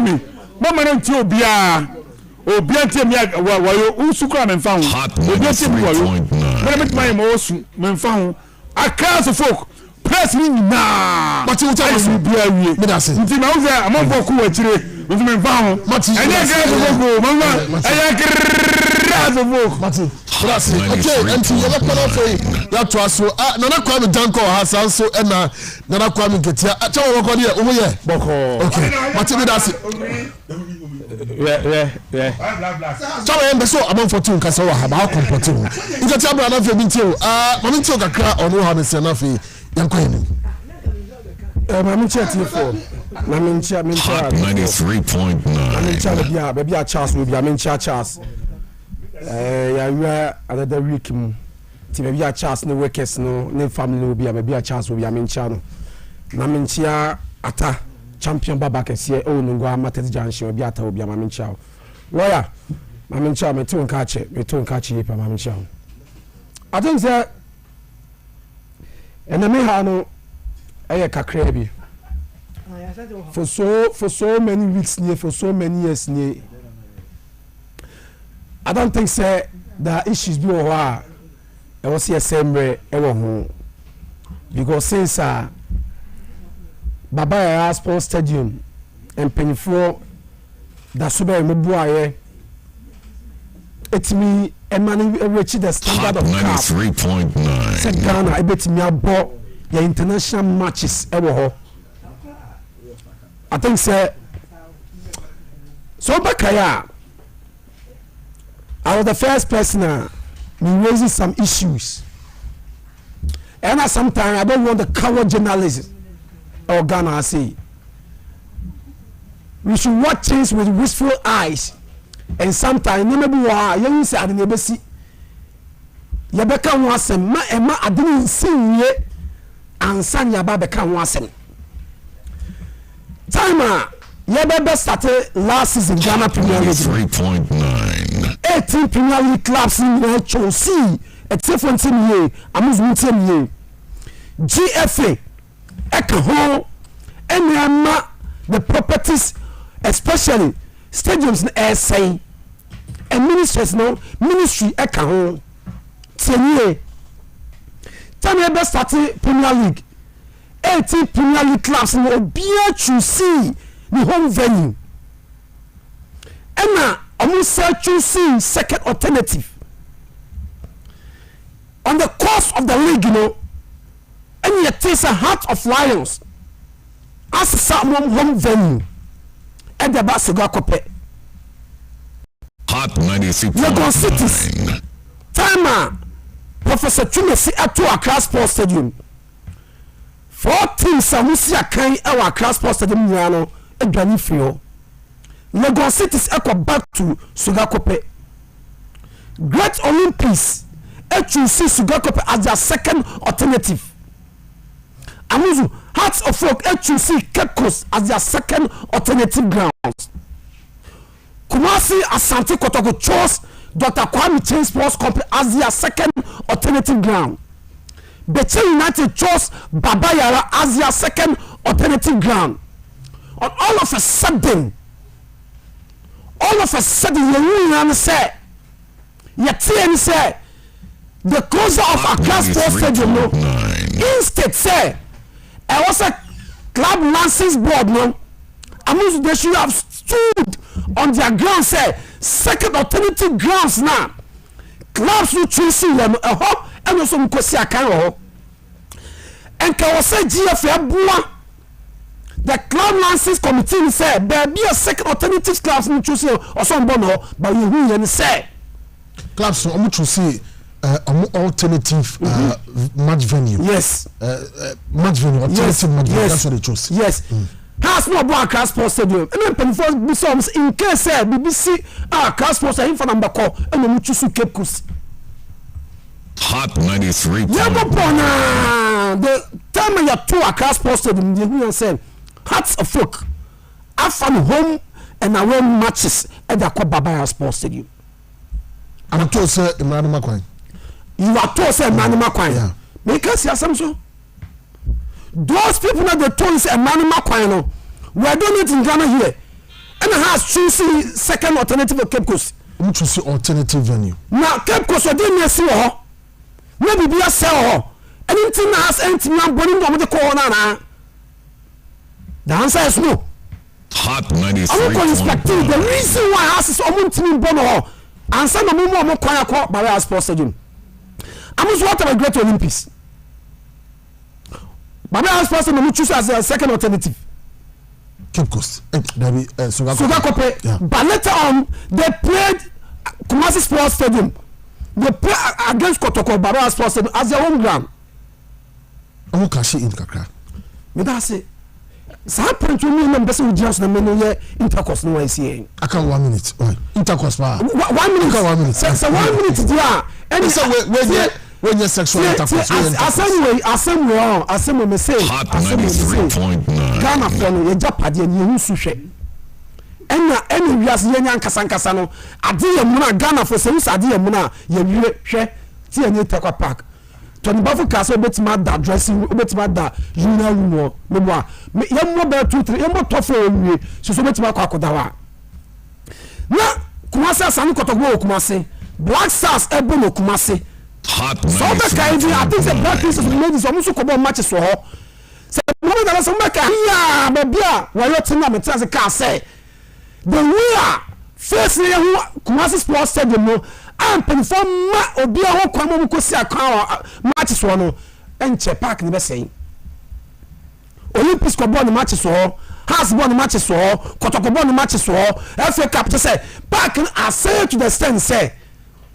mi mama na nti obianti mi wa yo usukura me mfa ho obianti mi wa yo me me ma osu me mfa ho akase folk press ni na but you tell me bia wie me da say nti na wo say amon ku wa chire nti me mfa ho anya ga go mama anya grazo folk That's it. Okay, and you look at it. That was so. Nana Kwame Danko has also and Nana Kwame Ketia. Acha wo ko dia omo ye. Boko. Okay. But me that's it. Chawa yembe so among 14 kasa wa ha ba kompote ho. Ije tia bra na fe bi ntio. Mami ntio kakra onu ha mese na fe yankwa ni. Mami tia tifo. Mami tia 93.9. Mami tia baby a Charles we be mami tia Charles. Ya we another week mu. Ti baby a Charles no workers no ne family no be baby a Charles we be mami tia no. Mami tia ata champion baba kese o no go amatet junction obi ata obi amami nchao lawyer mami nchao me to nka che yepa mami nchao I think say enemy ha no eye kakra bi for so many weeks near for so many years near I don't think say there are issues bi o ha e was here same way e wo ho because since Baba Yara Sports Stadium and Penifo da Super Mubuaye etimi emani reach the standard of 93.9. Said Ghana ebetimi abo your international matches ewo ho. I think say so Bakaya I was the first person me raising some issues and sometimes I don't want the coward journalism or Ghana I say we should watch things with wistful eyes and sometimes no maybe wa you say ade be si ya beka ho asem ma e ma ade nsinye ansan ya ba beka ho asem time ya be started last season Ghana Premier League 3.9 18 Premier League clubs in Chelsea except for team here amusement team here GFA eka ho enema the properties especially stadiums in SA and ministry eka ho tenye time ever started Premier League 18 Premier League clubs in obia choose the home venue ena almost choose second alternative on the course of the league and yet it's a Heart of Lions as some home venue at the Basiga Kope Hot 93.9 Lagos Cities Timer Professor Chumesi at Accra Sports Stadium 14 Samusia Kai our Accra Sports Stadium Yano Edwani Fio Lagos Cities echo back to Sugakope Great Olympics HUC Sugakope as their second alternative Amuzu Hearts of Folk HUC Cape Coast as their second alternative grounds. Kumasi Asante Kotoko chose Dr. Kwame Chain Sports Company as their second alternative ground. Beche United chose Baba Yara as their second alternative ground. And all of a sudden, you say, the closer of Accra Sports Stadium instead say I was a club license board no Amuzu they should have stood on their ground say second alternative grounds now clubs who choose them a hop and also mkosi akan and can was say GFA bua the club license committee say there be a second alternative clubs who choose or some bono but you who say clubs so choose alternative match venue. Yes. Match venue. Alternative match venue. That's what they chose. Yes. Has no about Accra Sports Stadium. And then Penfold becomes in case BBC Accra Sports Stadium for number call and then choose Cape Coast. Hot 93. The time you two Accra Sports Stadium, you say Hearts of Folk, Afan home and away matches at the Baba Yara Sports Stadium. And I told sir Emmanuel Makwan. You are told say Emmanuel Makwan. Yeah. Make us hear something. Those people that they told say Emmanuel Makwan, we are doing it in Ghana here, and has choosing second alternative of Cape Coast. We choose alternative venue. Now Cape Coast we didn't see her. Maybe be a sell her. Anything has anything now burning down with the corona. The answer is no. Hot 93. I will inspect the reason why has is almost to bono. Answer no more kwaya kwa Baba Sports Stadium. Amuzu what about Great Olympics? Baba Sports Stadium choose as a second alternative. Cape Coast. Sogakope. Yeah. But later on, they played Kumasi Sports Stadium. They played against Kotoko Barra Sports Stadium as their home ground. Who can she in Kakra? Me that say. Saa point you mean best we just na me no ye intercourse no I see. I can 1 minute. Intercourse pa. 1 minute. I 1 minute. So 1 minute there. And so when you sexual intercourse. Assembly me say. Ghana for no ye japade ni hu suhwe. Any wiase ye nya nkasa no ade ye mu na Ghana for say ade ye mu na ye wiwe hwe ti ye Takwa Park. Tony Bafo Castle betima da dressing betima da junior room me boa yemmo be 2-3 yemmo tofo owie so betima kwa kodawa na Kumasi asanu kotogbo Kumasi Black Stars ebo no Kumasi so be kai di I think the Black Stars ladies so muso kobo match so ho se mo da so make ya be bia wa yo tina me tase ka say the winner face ye Kumasi Sports Stadium no and perform obi a ho kwamo ko si akwa match so no enche park ni be say Olympics ko ball match so has ball match so Kotoko ball match so FA Cup to say park I say to the stand say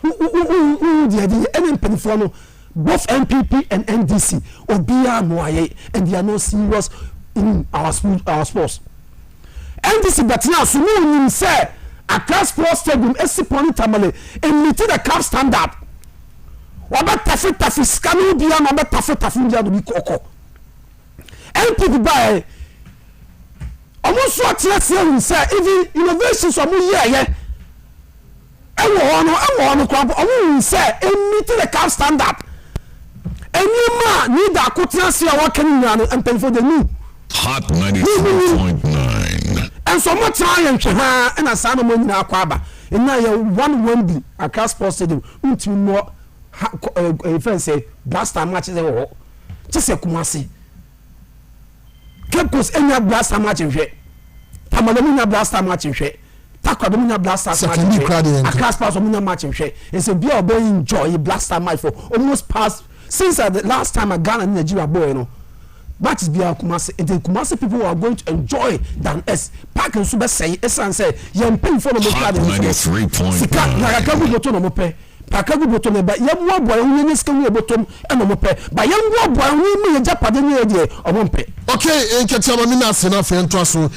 the any perform both MPP and NDC obi a no aye and they are no serious in our sports NDC but now so no say Accra Sports Stadium esiponi tamale emiti the cap standard waba tafi scanning bia na waba tafi bia do bi kokko NPP by almost so atire say even innovations omo ye ewo no kwabo omo say emiti the cap standard enima need akotia se a wakan nyano empen for the new Hot 93.9 and so much time ha and asano mo nyina akwaba ina ya 1-1 Accra Sports Stadium unti mo friend say blaster match dey wo just say Kumasi Cape Coast enya blaster match hwe Tamale nya blaster match hwe Takwa do nya blaster match hwe Accra Sports nya match hwe and say be obo enjoy blaster match for almost past since the last time Ghana and Nigeria boy you know matches be Kumasi and the Kumasi people are going to enjoy than us park and super say esan say yem pay for no card 93.9 na ka go boto no mo pe pakagu boto ne ba yem wo boy wi ni skan wi botom e no mo pe ba yem wo boy wi mi ye japade ni e de o mo pe okay enketia ma mi na se na fe nto so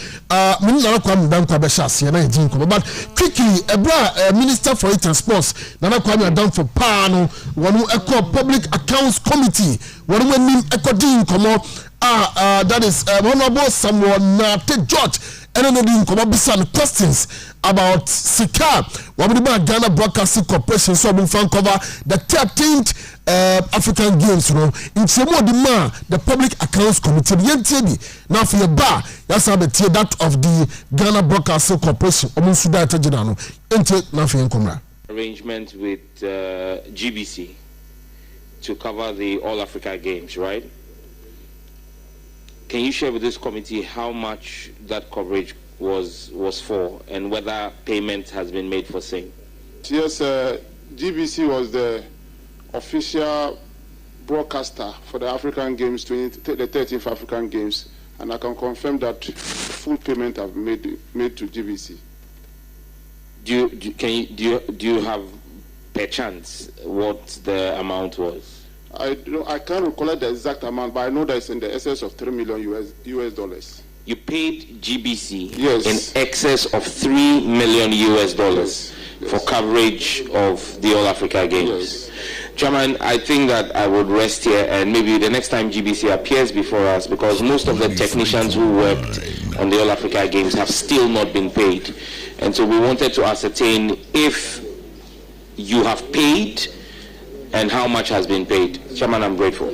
mi na kwa mi dan kwa be sha se na ejin ko but quickly ebra minister for transport na kwa mi dan for paano wonu eco public accounts committee wonu anim eco din komo that is honorable someone George and no din komo bisan questions about Sika wabudi Ghana Broadcasting Corporation so we fan cover the 13th African Games you know in semo the public accounts committee yentibi now for your bar that's how the that of the Ghana Broadcasting Corporation omunsu da tajina no ente na for yenkomra arrangement with GBC to cover the All Africa Games, right? Can you share with this committee how much that coverage was for and whether payment has been made for same? Yes, GBC was the official broadcaster for the African Games, the 13th African Games, and I can confirm that full payment have made to GBC. Do you have per chance what the amount was? I can't recall the exact amount, but I know that it's in the excess of $3 million US dollars. You paid GBC yes. in excess of $3 million US dollars for coverage of the All Africa Games. Yes. Chairman, I think that I would rest here and maybe the next time GBC appears before us, because most of the technicians who worked on the All Africa Games have still not been paid. And so we wanted to ascertain if you have paid and how much has been paid. Chairman, I'm grateful.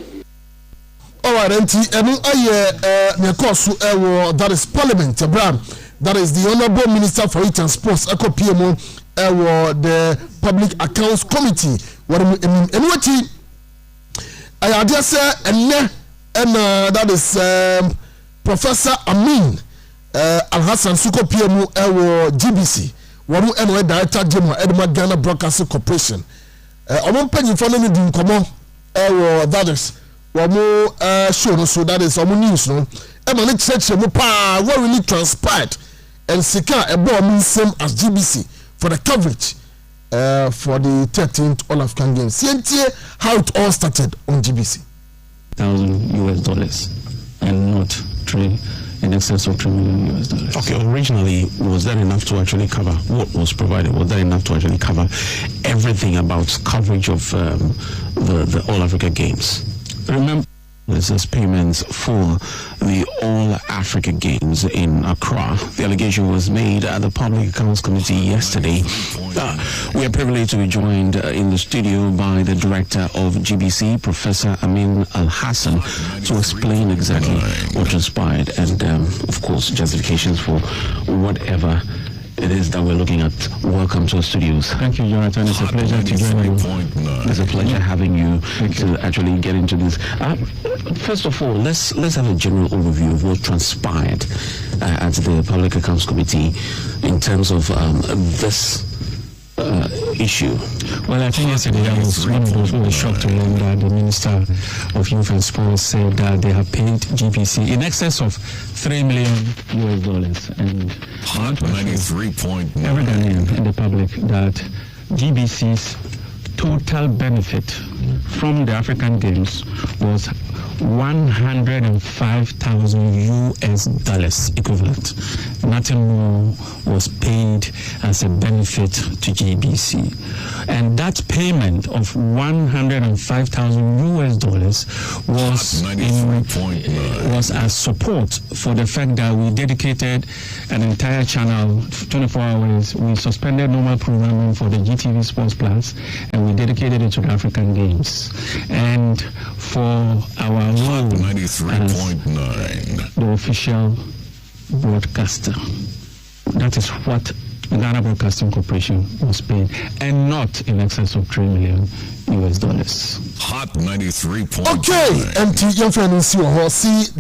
All right, that is Parliament, Abraham. That is the Honorable Minister for Youth and Sports, Eco PMO, the Public Accounts Committee. Anyway, I just say, and that is Professor Amin Al Hassan Suko PMO, GBC. One who Director General Edmund Ghana Broadcasting Corporation. I'm penny for any din komo that is one more show no so that is some news no Emma church mupa what really transpired and sika ebo same as GBC for the coverage for the 13th All African Games. See how it all started on GBC. $1,000 and not in excess of $3 million. Okay, originally, was that enough to actually cover what was provided? Was that enough to actually cover everything about coverage of the All Africa Games? Remember, this is payments for the All Africa Games in Accra. The allegation was made at the Public Accounts Committee yesterday. We are privileged to be joined in the studio by the director of GBC, Professor Amin Al-Hassan, to explain exactly what transpired and, of course, justifications for whatever it is that we're looking at. Welcome to our studios. Thank you, Jonathan. It's a pleasure to join you. It's a pleasure having you to actually get into this. First of all, let's have a general overview of what transpired at the Public Accounts Committee in terms of this issue. Well, I think yesterday I was one of those who was shocked to learn that the Minister of Youth and Sports said that they have paid GBC in excess of $3 million. And Hot 93.9. every Ghanaian in the public that GBC's total benefit from the African Games was $105,000 equivalent. Nothing more was paid as a benefit to GBC. And that payment of $105,000 was as support for the fact that we dedicated an entire channel, 24 hours. We suspended normal programming for the GTV Sports Plus, and we dedicated it to the African Games. And for our role as the official broadcaster, that is what Ghana Broadcasting Corporation was paid, and not in excess of $3 million. Hot 93.9. Okay, MT young friend see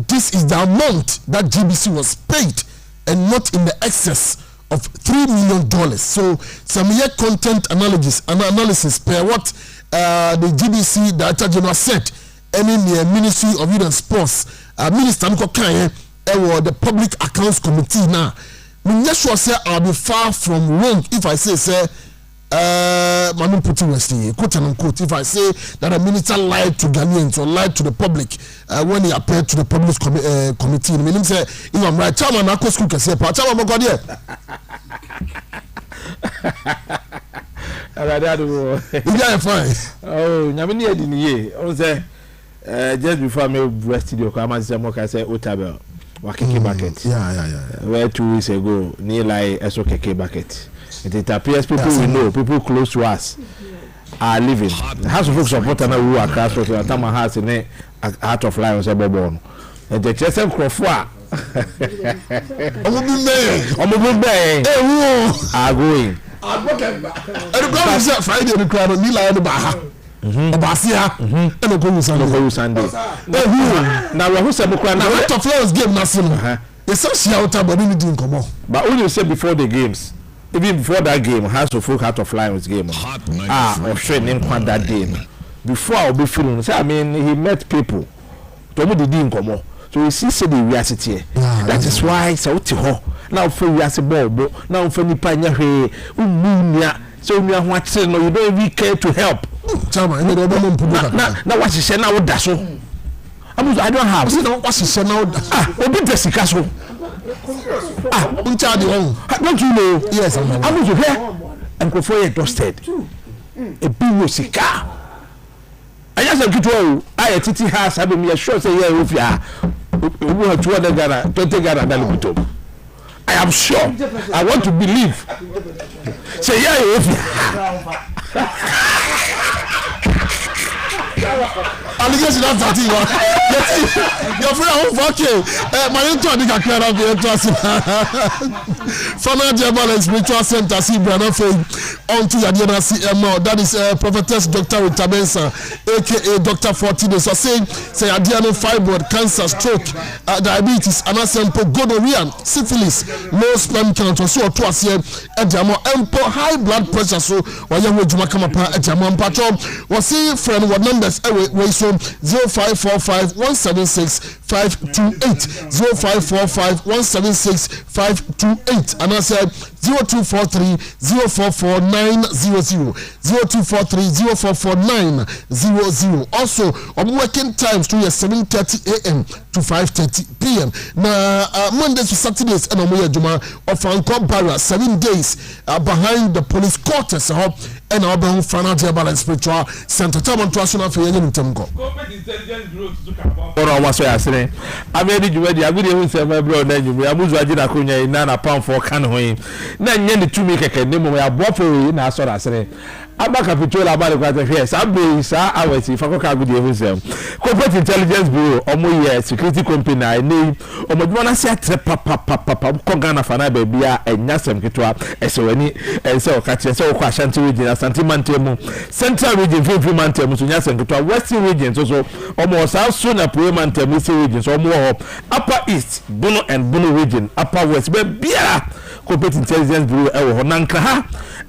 this is the amount that GBC was paid, and not in the excess of $3 million. So some content analysis per what the GBC Director General said. Any Ministry of Youth and Sports Minister the Public Accounts Committee now. Me sure say I'll be far from wrong if I say Manu Putin Westi, quote and unquote, if I say that a minister lied to Ghanaians or lied to the public when he appeared to the Public Committee. I mean, say if I'm right, Chairman Nako School can say, Chairman Mogodier. Fine. Oh, Namini Adiniye. I say just before me breast studio, I say Otabel. Wakeke bucket. Yeah. Where 2 weeks ago, near like SOKK bucket. It appears people we know, people close to us, are living. House of folks support and who are cast of your Tama house in a Heart of Lions ever born. And the Chesem Crofua are going. Friday the crowd on Nila Baha. Obasia and Okowu Sunday. Now who said Heart of Lions game national. It's a shelter, but we didn't come on. But when you say before the games, even before that game, House of Folk Heart of Lions game. Or training that day. Before I'll be feeling, I mean, he met people. Tomo didn't come on. So we see the reality. That is why so now for we as a ball, now for the pioneer, so we are watching, you don't even care to help. Now what she said now, that's all. I don't have. What she said now, open the castle. Don't you know? Yes, I'm going to hear and go for a toasted. A big cigar. I just get to I Titi has having me a short say, yeah, if you are 20 Ghana, I am sure. I want to believe. Say, yeah, if you allegation after your friend okay. My intern I can't have the Fana Jebal Spiritual Center see Brana on to Yadiana CMO. That is Prophetess Dr. Utabensa, aka Dr. 14. So saying say Yadiana fibroid, cancer, stroke, diabetes, anasempo, gonorrhea, syphilis, low sperm count, so to us here Ejamo empo high blood pressure. So why you would come up Ejamo Patrol was see friend what numbers away so 0545 176 528 0545 176 528 and I said 0243 044 900 0243 044 900. Also on working times to 7:30 a.m. to 5:30 p.m. Now Mondays to Saturdays and Omoya Juma of Anko Barra 7 days behind the police quarters and our own financial balance spiritual center. International for Union Temko. Ora waso ya sene amedi jumedi agudi hu se ma bro na nyumi amuzu agina kunya na na pound for kan ho na nye ne tumi keke ne mo ya bofo na so da sene aba capital aba kwa te here sabe sa aweti fa ko agudi hu se corporate intelligence bureau omo ye security company na ni omo dwon na se atre papa ko Ghana fa na ba bia enya sem ketwa esewani ense o ka che se o kwa Ashanti region Asante Mantemu Central region Fifi Mantemu so nya sem ketwa Western region so omo South Sona Poe Mantemu region so omo Upper East Bono and Bono region Upper West be bia corporate intelligence bureau e wo nanka ha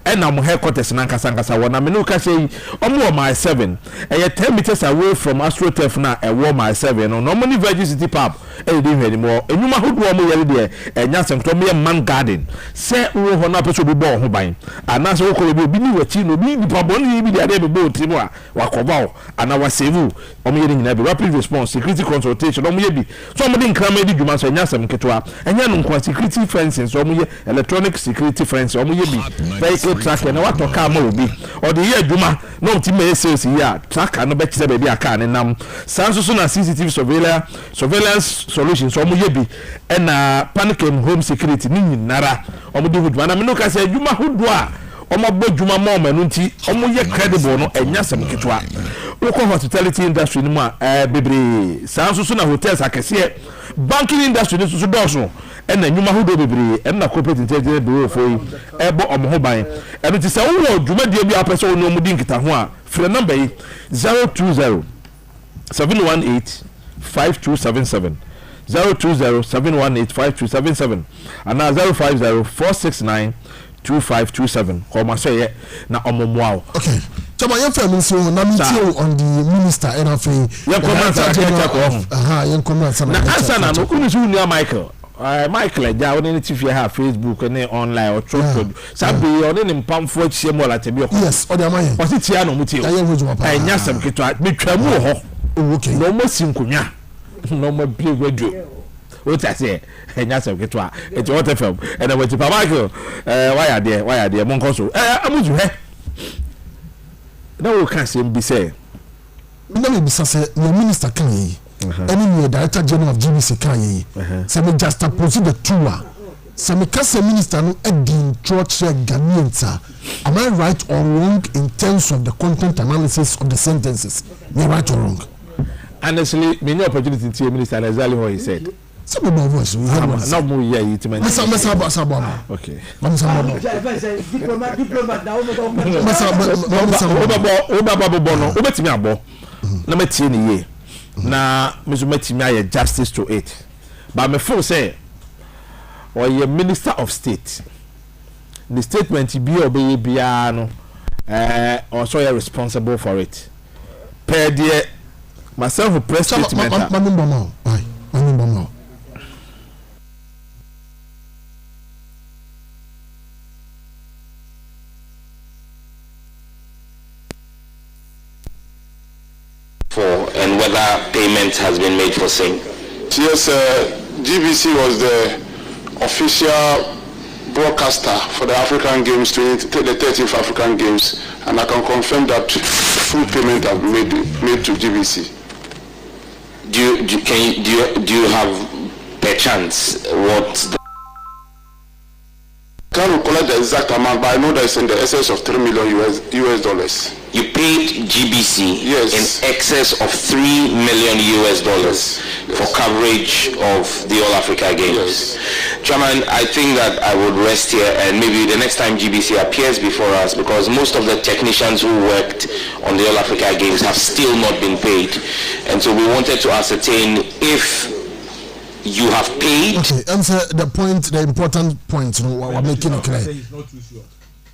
e na mo headquarters nanka sankasa wona me no ka sei omo my 7 e 10 meters away from AstroTurf na e wo my 7 no no money Virgin City Pub e dey hwe ni mo enuma hodo omo yele de e nya semto me man garden se wo ho na peso bi bo ho ban ana se wo ko bi ni wachi no bi pabo ni bi de be bo timo a wakoba ana wa save omo yele nyina bi rapid response security consultation omo ye bi so omo de nkrama di dwuma so nya sem ketwa enya no nkwa security fencing so omo ye electronic security fencing omo ye bi vehicle tracker na wato car mo bi o de ye dwuma no ti me sales ya tracker no be kise be bia car ne nam sanso na CCTV surveillance solutions omo ye bi na panic and home security ni nyinara omo de hudwa na me no ka se dwuma hudwa omo bo dwuma mo manu nti omo ye credible no enya sem ketwa woko hospitality industry ni ma bebre sanso na hotels akese banking industry ni so doso na nyuma hodo bebre na corporate intelligence bureau foi ebo omo ho ban eno ti se wo dwuma die bi apese wo no mu di nkita ho a free number yi 020 718 5277 020 718 5277 and 050 469 2527 koma say na omomwa okay chama yan fa so na meeting on the minister and of yan comment yan comment na asana no kunu su ni Michael ja woni TV ha Facebook ne online or trust sabi oni ni mpamfo achie mo la tebi okọ yes o de amaye o ti tia no muti o nya sam ketwa metwamu ho okay no mo sinkunya no mo bie gwadwo o ta se nya sam ketwa e ti what fm e na wati papa Michael why there mon koso amuju he na wo kan se mbi se na me bisa se no minister kan yi any new director general of GBC kan yi se me just approach the tour se me kase minister no edin church Ghanaians am I right or wrong in terms of the content analysis of the sentences me right or wrong honestly me no opportunity to minister exactly what he said some of my voice we have no more yeah it meant okay diplomat na obetimi abo na metie ni ye na mezumetimi aye justice to it but me feel say or ye minister of state the statement be obey bia no also you responsible for it per the myself press statement and whether payment has been made for same. Yes, GBC was the official broadcaster for the African Games, the 13th African Games, and I can confirm that full payment has been made to GBC. Do you have perchance what the can't collect the exact amount, but I know that it's in the excess of $3 million US dollars. You paid GBC in excess of $3 million US dollars for coverage of the All Africa Games. Chairman, I think that I would rest here and maybe the next time GBC appears before us, because most of the technicians who worked on the All Africa Games have still not been paid, and so we wanted to ascertain if you have paid. Okay, answer the point, the important point. You know, we're making it clear.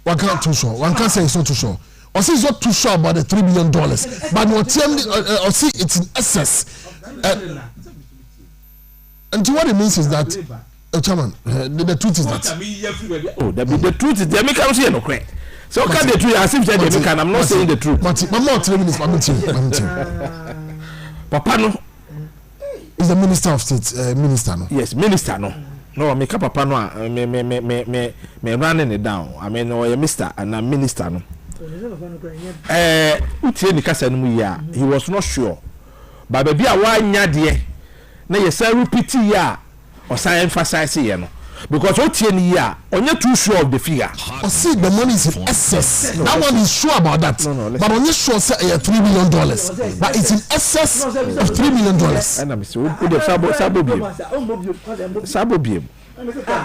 One can't too sure. One can't say it's not too sure. Or say it's not too sure about the $3 million. But what or see it's in excess. And what it means is that, Chairman, the truth is that. Oh, the truth is the American say no correct. So can the truth as if the American? I'm not saying the truth. But more 3 minutes. Papa no. Is the Minister of State minister no? Yes, minister no. No, me papa no. Me running it down. I mean, or Mr. and a minister no. He was not sure. But baby, why nyadie? Na yesa repeat ya or say emphasize here no. Because what year on you too sure of the figure. Or see the money is in excess. No, that one is sure about that. But on you sure say $3 million. But it's in excess of $3 million. And I'm so good Sabo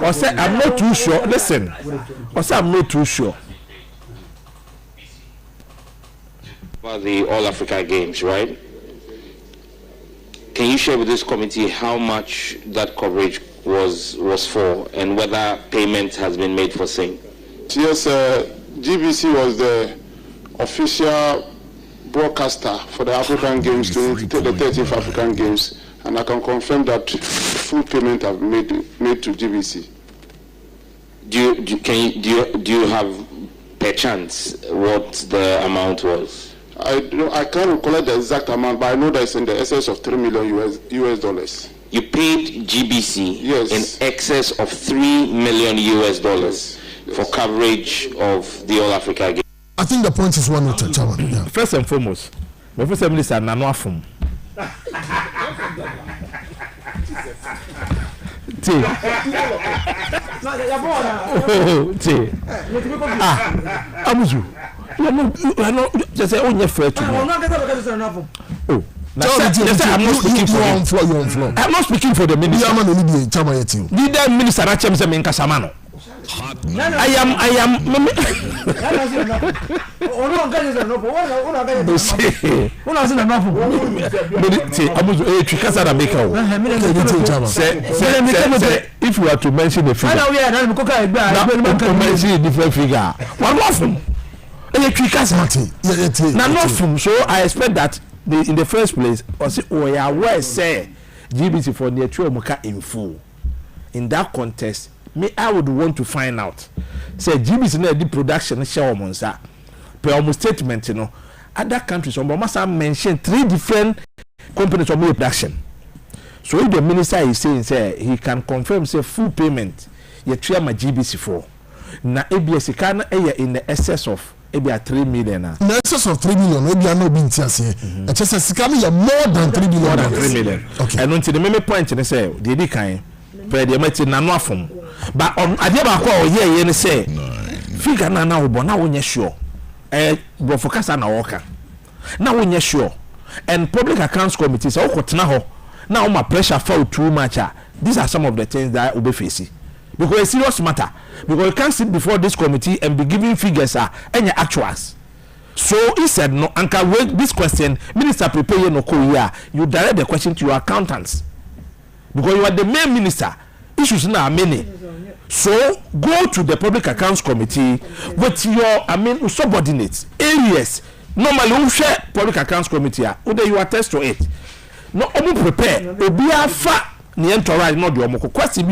or say I'm not too sure. Listen. Or say I'm not too sure. About the All Africa Games, right? Can you share with this committee how much that coverage was for and whether payment has been made for Sing? Yes, GBC was the official broadcaster for the African Games, the 13th African Games, and I can confirm that full payment have made to GBC. Do you have per chance what the amount was? I can't recall the exact amount, but I know that it's in the excess of $3 million US dollars. You paid GBC yes. in excess of $3 million US dollars for coverage of the All Africa Games. I think the point is one noted, Chairman. Yeah. First and foremost, my first minister Nano Afum. Amuzu. Just say on your fair to me. Oh, I'm not speaking for the minister. The minister Rachem in Casamano. I am. If you are to mention the figure, mention a different figure. One of them. So I expect that in the first place, we are aware say GBC for the Muka in full. In that context, I would want to find out. Say GBC na the production share monsa. Per almost statement, other countries must mention 3 different companies of production. So if the minister is saying say he can confirm say full payment, you try my GBC for. Na ABS can in the excess of maybe a 3 million. In excess of 3 million, maybe I know being here. It's just a scam more than 3 million. More than 3 million. Okay. And until the main point, they say the kind, but they might not from. But on Adiaba call here, you say figure now, but now when you're sure, but focus on our worker. Now when you're sure, and public accounts committees, now my pressure fell too much. These are some of the things that will be facing. Because it's a serious matter. Because you can't sit before this committee and be giving figures and your actuals. So he said no, and can wait this question, Minister prepare no here. You direct the question to your accountants. Because you are the main minister. Issues now are many. So go to the Public Accounts Committee with your subordinates areas. Normally we share Public Accounts Committee. You attest to it. No, prepare. Obiafa. Not the question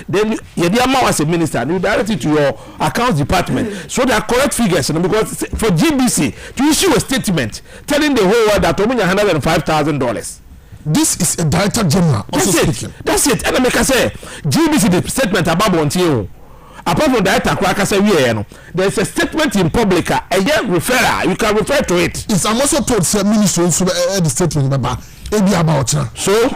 then you as a minister you direct it to your accounts department so there are correct figures because for GBC to issue a statement telling the whole world that $105,000. This is a director general also speaking. That's it. And I say GBC the statement about Montio. Apart from director there's a statement in public referral you can refer to it. It's I'm also told ministry the statement about about so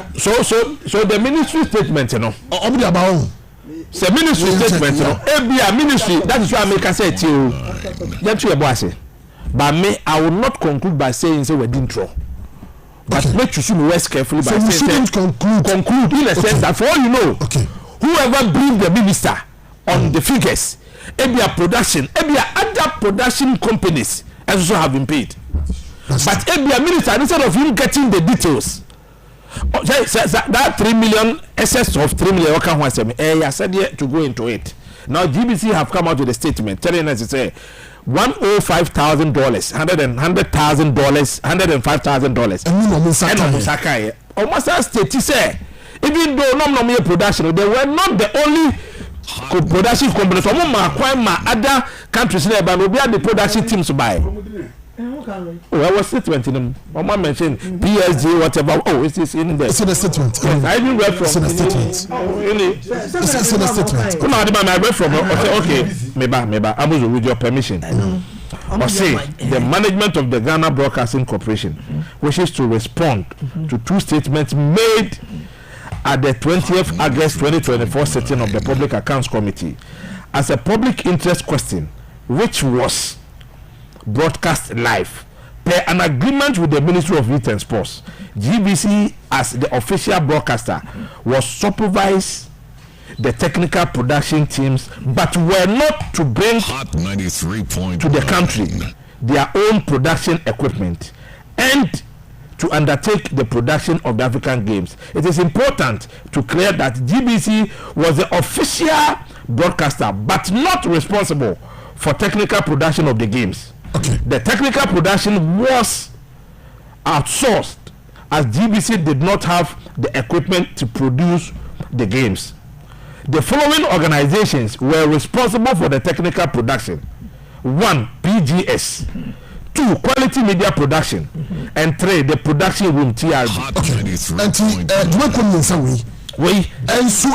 the ministry statement about the ministry statement ministry that is why I make say to you that you boss but me I will not conclude by saying say we didn't draw but make you should rest carefully by saying shouldn't conclude in a sense that for all you know whoever briefed the minister on the figures production other production companies also have been paid. But every minister, instead of him getting the details, that 3 million excess of 3 million, I said here to go into it. Now GBC have come out with a statement telling us to say $105,000, $100,000, $105,000. And almost state say even though no production, they were not the only production company. So my other countries there, but we had the production teams by. Oh, I was statement in them. Mama mentioned PSG, whatever. Oh, it's in there. It's in the statement. Yes, I didn't read from. It's in the statement. It's in the statement. Come on, I read from. Okay, maybe. I'm with your permission. Or say the management of the Ghana Broadcasting Corporation wishes to respond to two statements made at the 20th August 2024 sitting of the Public Accounts Committee as a public interest question, which was broadcast live per an agreement with the Ministry of Youth and Sports. GBC, as the official broadcaster, was supervise the technical production teams, but were not to bring to the country their own production equipment and to undertake the production of the African Games. It is important to clear that GBC was the official broadcaster, but not responsible for technical production of the games. Okay. The technical production was outsourced as GBC did not have the equipment to produce the games. The following organizations were responsible for the technical production: 1. PGS, 2. Quality Media Production, and 3. The production room TRB. Okay. And so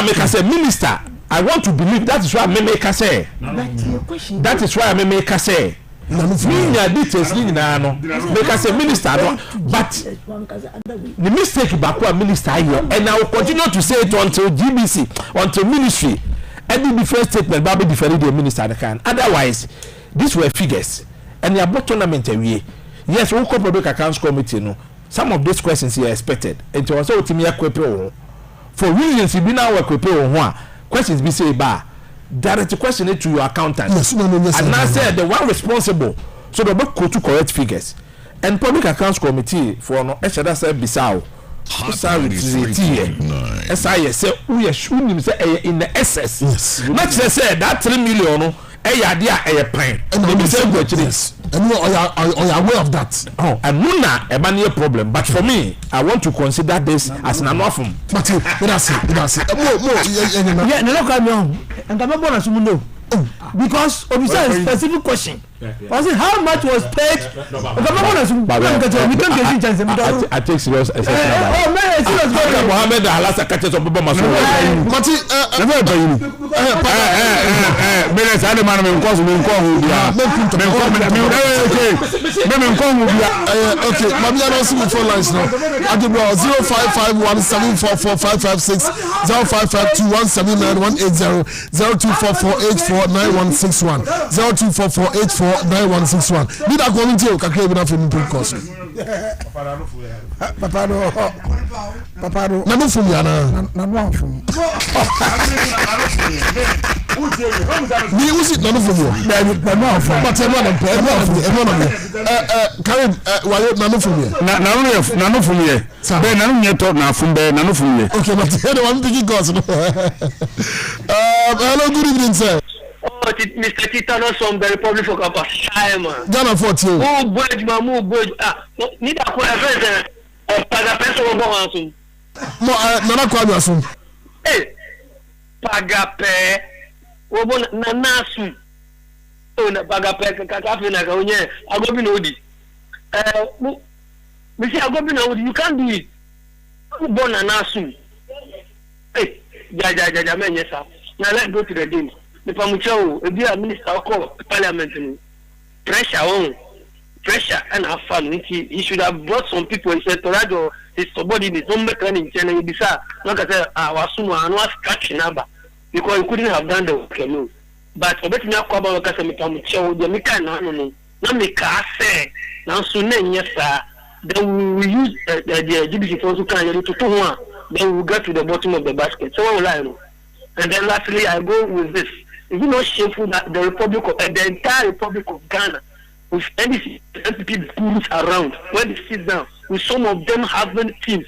make us a minister. I want to believe that is why I make us say. That is why I make us say. Details make us a minister, but the mistake back minister here, and I will continue to say it until GBC, until ministry, and the first statement Baby different the minister can. Otherwise, these were figures, and they are both tournament away. Yes, we call Public Accounts Committee. No, some of these questions here are expected, and to also for reasons you be now questions be say ba. Direct question it to your accountant. Yes, and now say the one responsible, so the book go to correct figures. And Public Accounts Committee for no eshada say bisao. SIS say we assume say in the SS. Yes. Not say that 3 million no e pine. And we say yes. And you are aware of that. Oh, and Nuna a money problem, but for me, I want to consider this as an anophum. But that's it. Yeah, no, come on. And come on, no. Because of a specific question. Was it how much was paid? I take serious. Mohammed Alasa catches up Baba Maso. But okay, Mami are also before lunch now. At the 0551744556 0552179180 0244849161 0244849161. Need a community o kakra bi na fe mpin course. Papa no. Na no fun ya na no afun. Ni usi na no fun yo. Na no afun. But e no Karim wayo na no fun yo. Na no fun yo. Be na no nyeto na afun be na no fun yo. Okay, but the one big course. Hello, good evening, sir. Oh, Mr. Titanos from the Republic of Kapashaima. Ghana 14. Oh, boy, need a question. Pagape so go answer. No, nana kwa asun. Pagape obo na asun. Oh, na pagape kakafe na ka onye agobi na odi. Me say agobi na odi, you can't do it. Obo na asun. Ja menye sa. Now let's go to the game. The Pamucho, if you are minister of parliament, pressure and have fun. He should have brought some people. He said, Torado, his subordinates, don't make any channel. He said, look at that, our sumo and was catching number because he couldn't have done the work alone. But I bet you now, Kwaba, Pamucho, the Mika, no, Mika say, now soon, yes, sir. Then we will use the GBC force to carry to 2-1. Then we will get to the bottom of the basket. So, what will I know? And then lastly, I go with this. Is it not shameful that the entire Republic of Ghana, with NDC gurus around, when they sit down, with some of them having teams,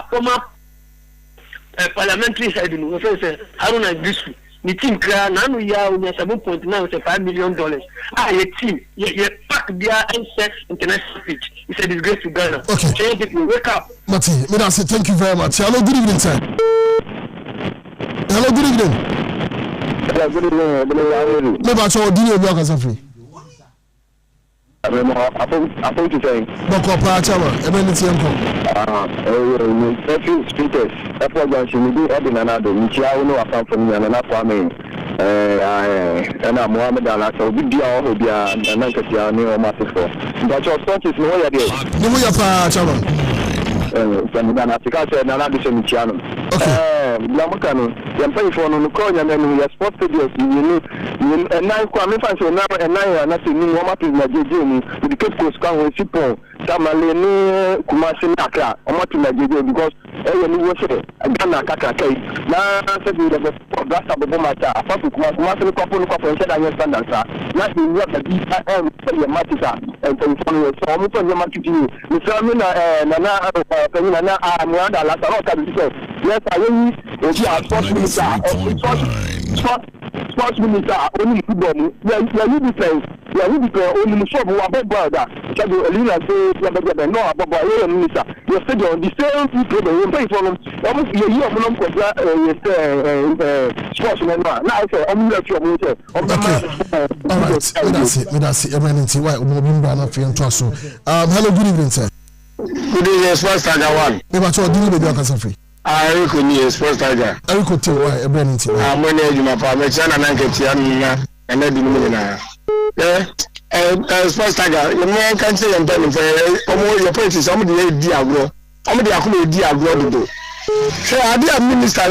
from a parliamentary side, Haruna Disu, the team cry now we are on 7.9 with $5 million. Your team, your pack their international pitch. It's a disgrace to Ghana. Okay. Change people, wake up. Mati, thank you very much. Hello, good evening, sir. Hello, good evening. Hello, good evening. Maybe I saw Dino Biakasafi. I'm going to say. Boko Pachawa, Ebenity Uncle. Few speakers, Apple Junction, we do Edin Anado, Michia, no account from me, and an Aquaman. And I'm Mohammed Allah, so we do all be a Nankasia, Neo Massive. But your sport is no idea. No, we are Pachawa. Africa said, Nana Michiano. Lamacano, you're paying for no coin, and then we are sports studios. And now, I'm fancy now, and now, nothing new. What is my JJ? The Cape Coast Town with Sipo, Samalene, Kumasi Naka, or what in my JJ because everyone was a Ghana Kaka. Now, I said, we have a glass of the Bomata, a couple of couple and said, I understand that. Not in what the Matita and California, so I'm going to market you. Mr. Nana, Penina, I'm one that last a yes, I will be a sports minister. Sports minister, only football. You be playing. You be playing only the shop who are bad brother. So the Elena say, no, about your minister. You said on the same people, you pay for them. Almost a year of them sportsmen. Now I say, I'm not sure. All right, that's it. Everything. Why? Hello, good evening, sir. Good evening, Sports Tiger One. Maybe I told you, Biakasafi. I could Sports Tiger. I could tell why Ebenity. I'm managing my family, and I get Tiana, and I didn't know. Sports Tiger, you can't say I'm telling you, your place is somebody Diagro. I'm the Akulu Diagro to do. So I be a minister who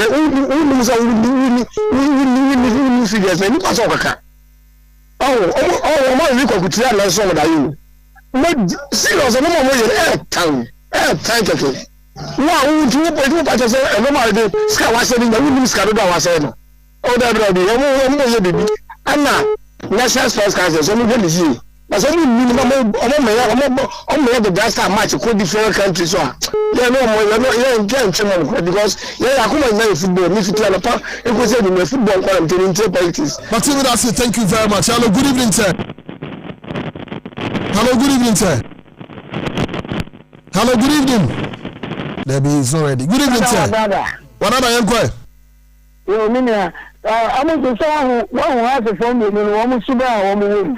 figures, and you pass over. Oh, my little could tell us all about you. But serious, no more town. Thank you. Wow, you put us a normal sky was saying the women's Canada was saying. Oh, that baby, Anna, National Sports Council, so we will see. But only minimum on the last match could be foreign countries. So, yeah, no more, you're not because you're a football, if you tell a part, it was in the football quarantine in two politics. But thank you very much. Hello, good evening, sir. Hello, good evening, sir. Hello, good evening. Debbie is already. Good evening, sir. What are you going? You mean, I'm going to say, one has a phone, and one super woman.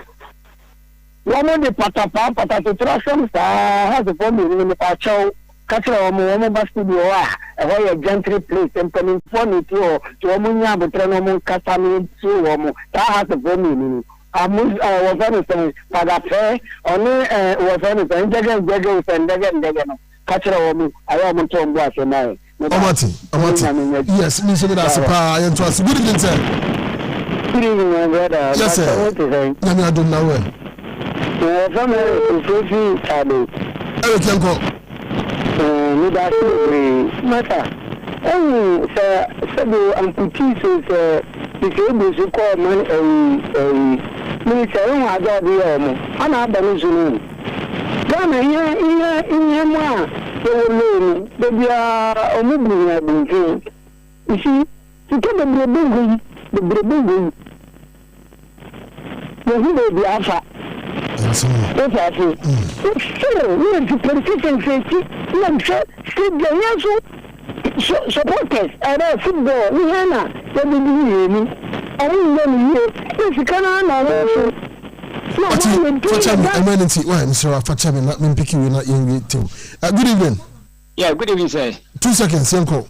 One of the Patata Trasham has a phone in the Pacho, Catcher, woman, Bastudio, a way gentry place, and coming for me to Omunia, but Trenomo, Catani, Suomo, that has a phone. I was anything, but I pay only was anything, Jagan, and Dagan. I am Tom Black and I. Amati. Yes, Mr. Dasipa, and to us. Good evening, sir. Good evening, my brother. Yes, sir. I don't know where. Eric Yanko. Matter. Oh, sir, Sabu and Putis is able to call man minister. I got the I'm not the reason. Ghana here, more. Baby, I'm moving. You see, to get the building, the Alpha. That's all. So, we have to politicians say, supporters, and football, we have I don't know, if you can't emergency. Why, Mr. Fachamin, not me picking you, not young too. Good evening. Yeah, good evening, sir. 2 seconds, Yanko.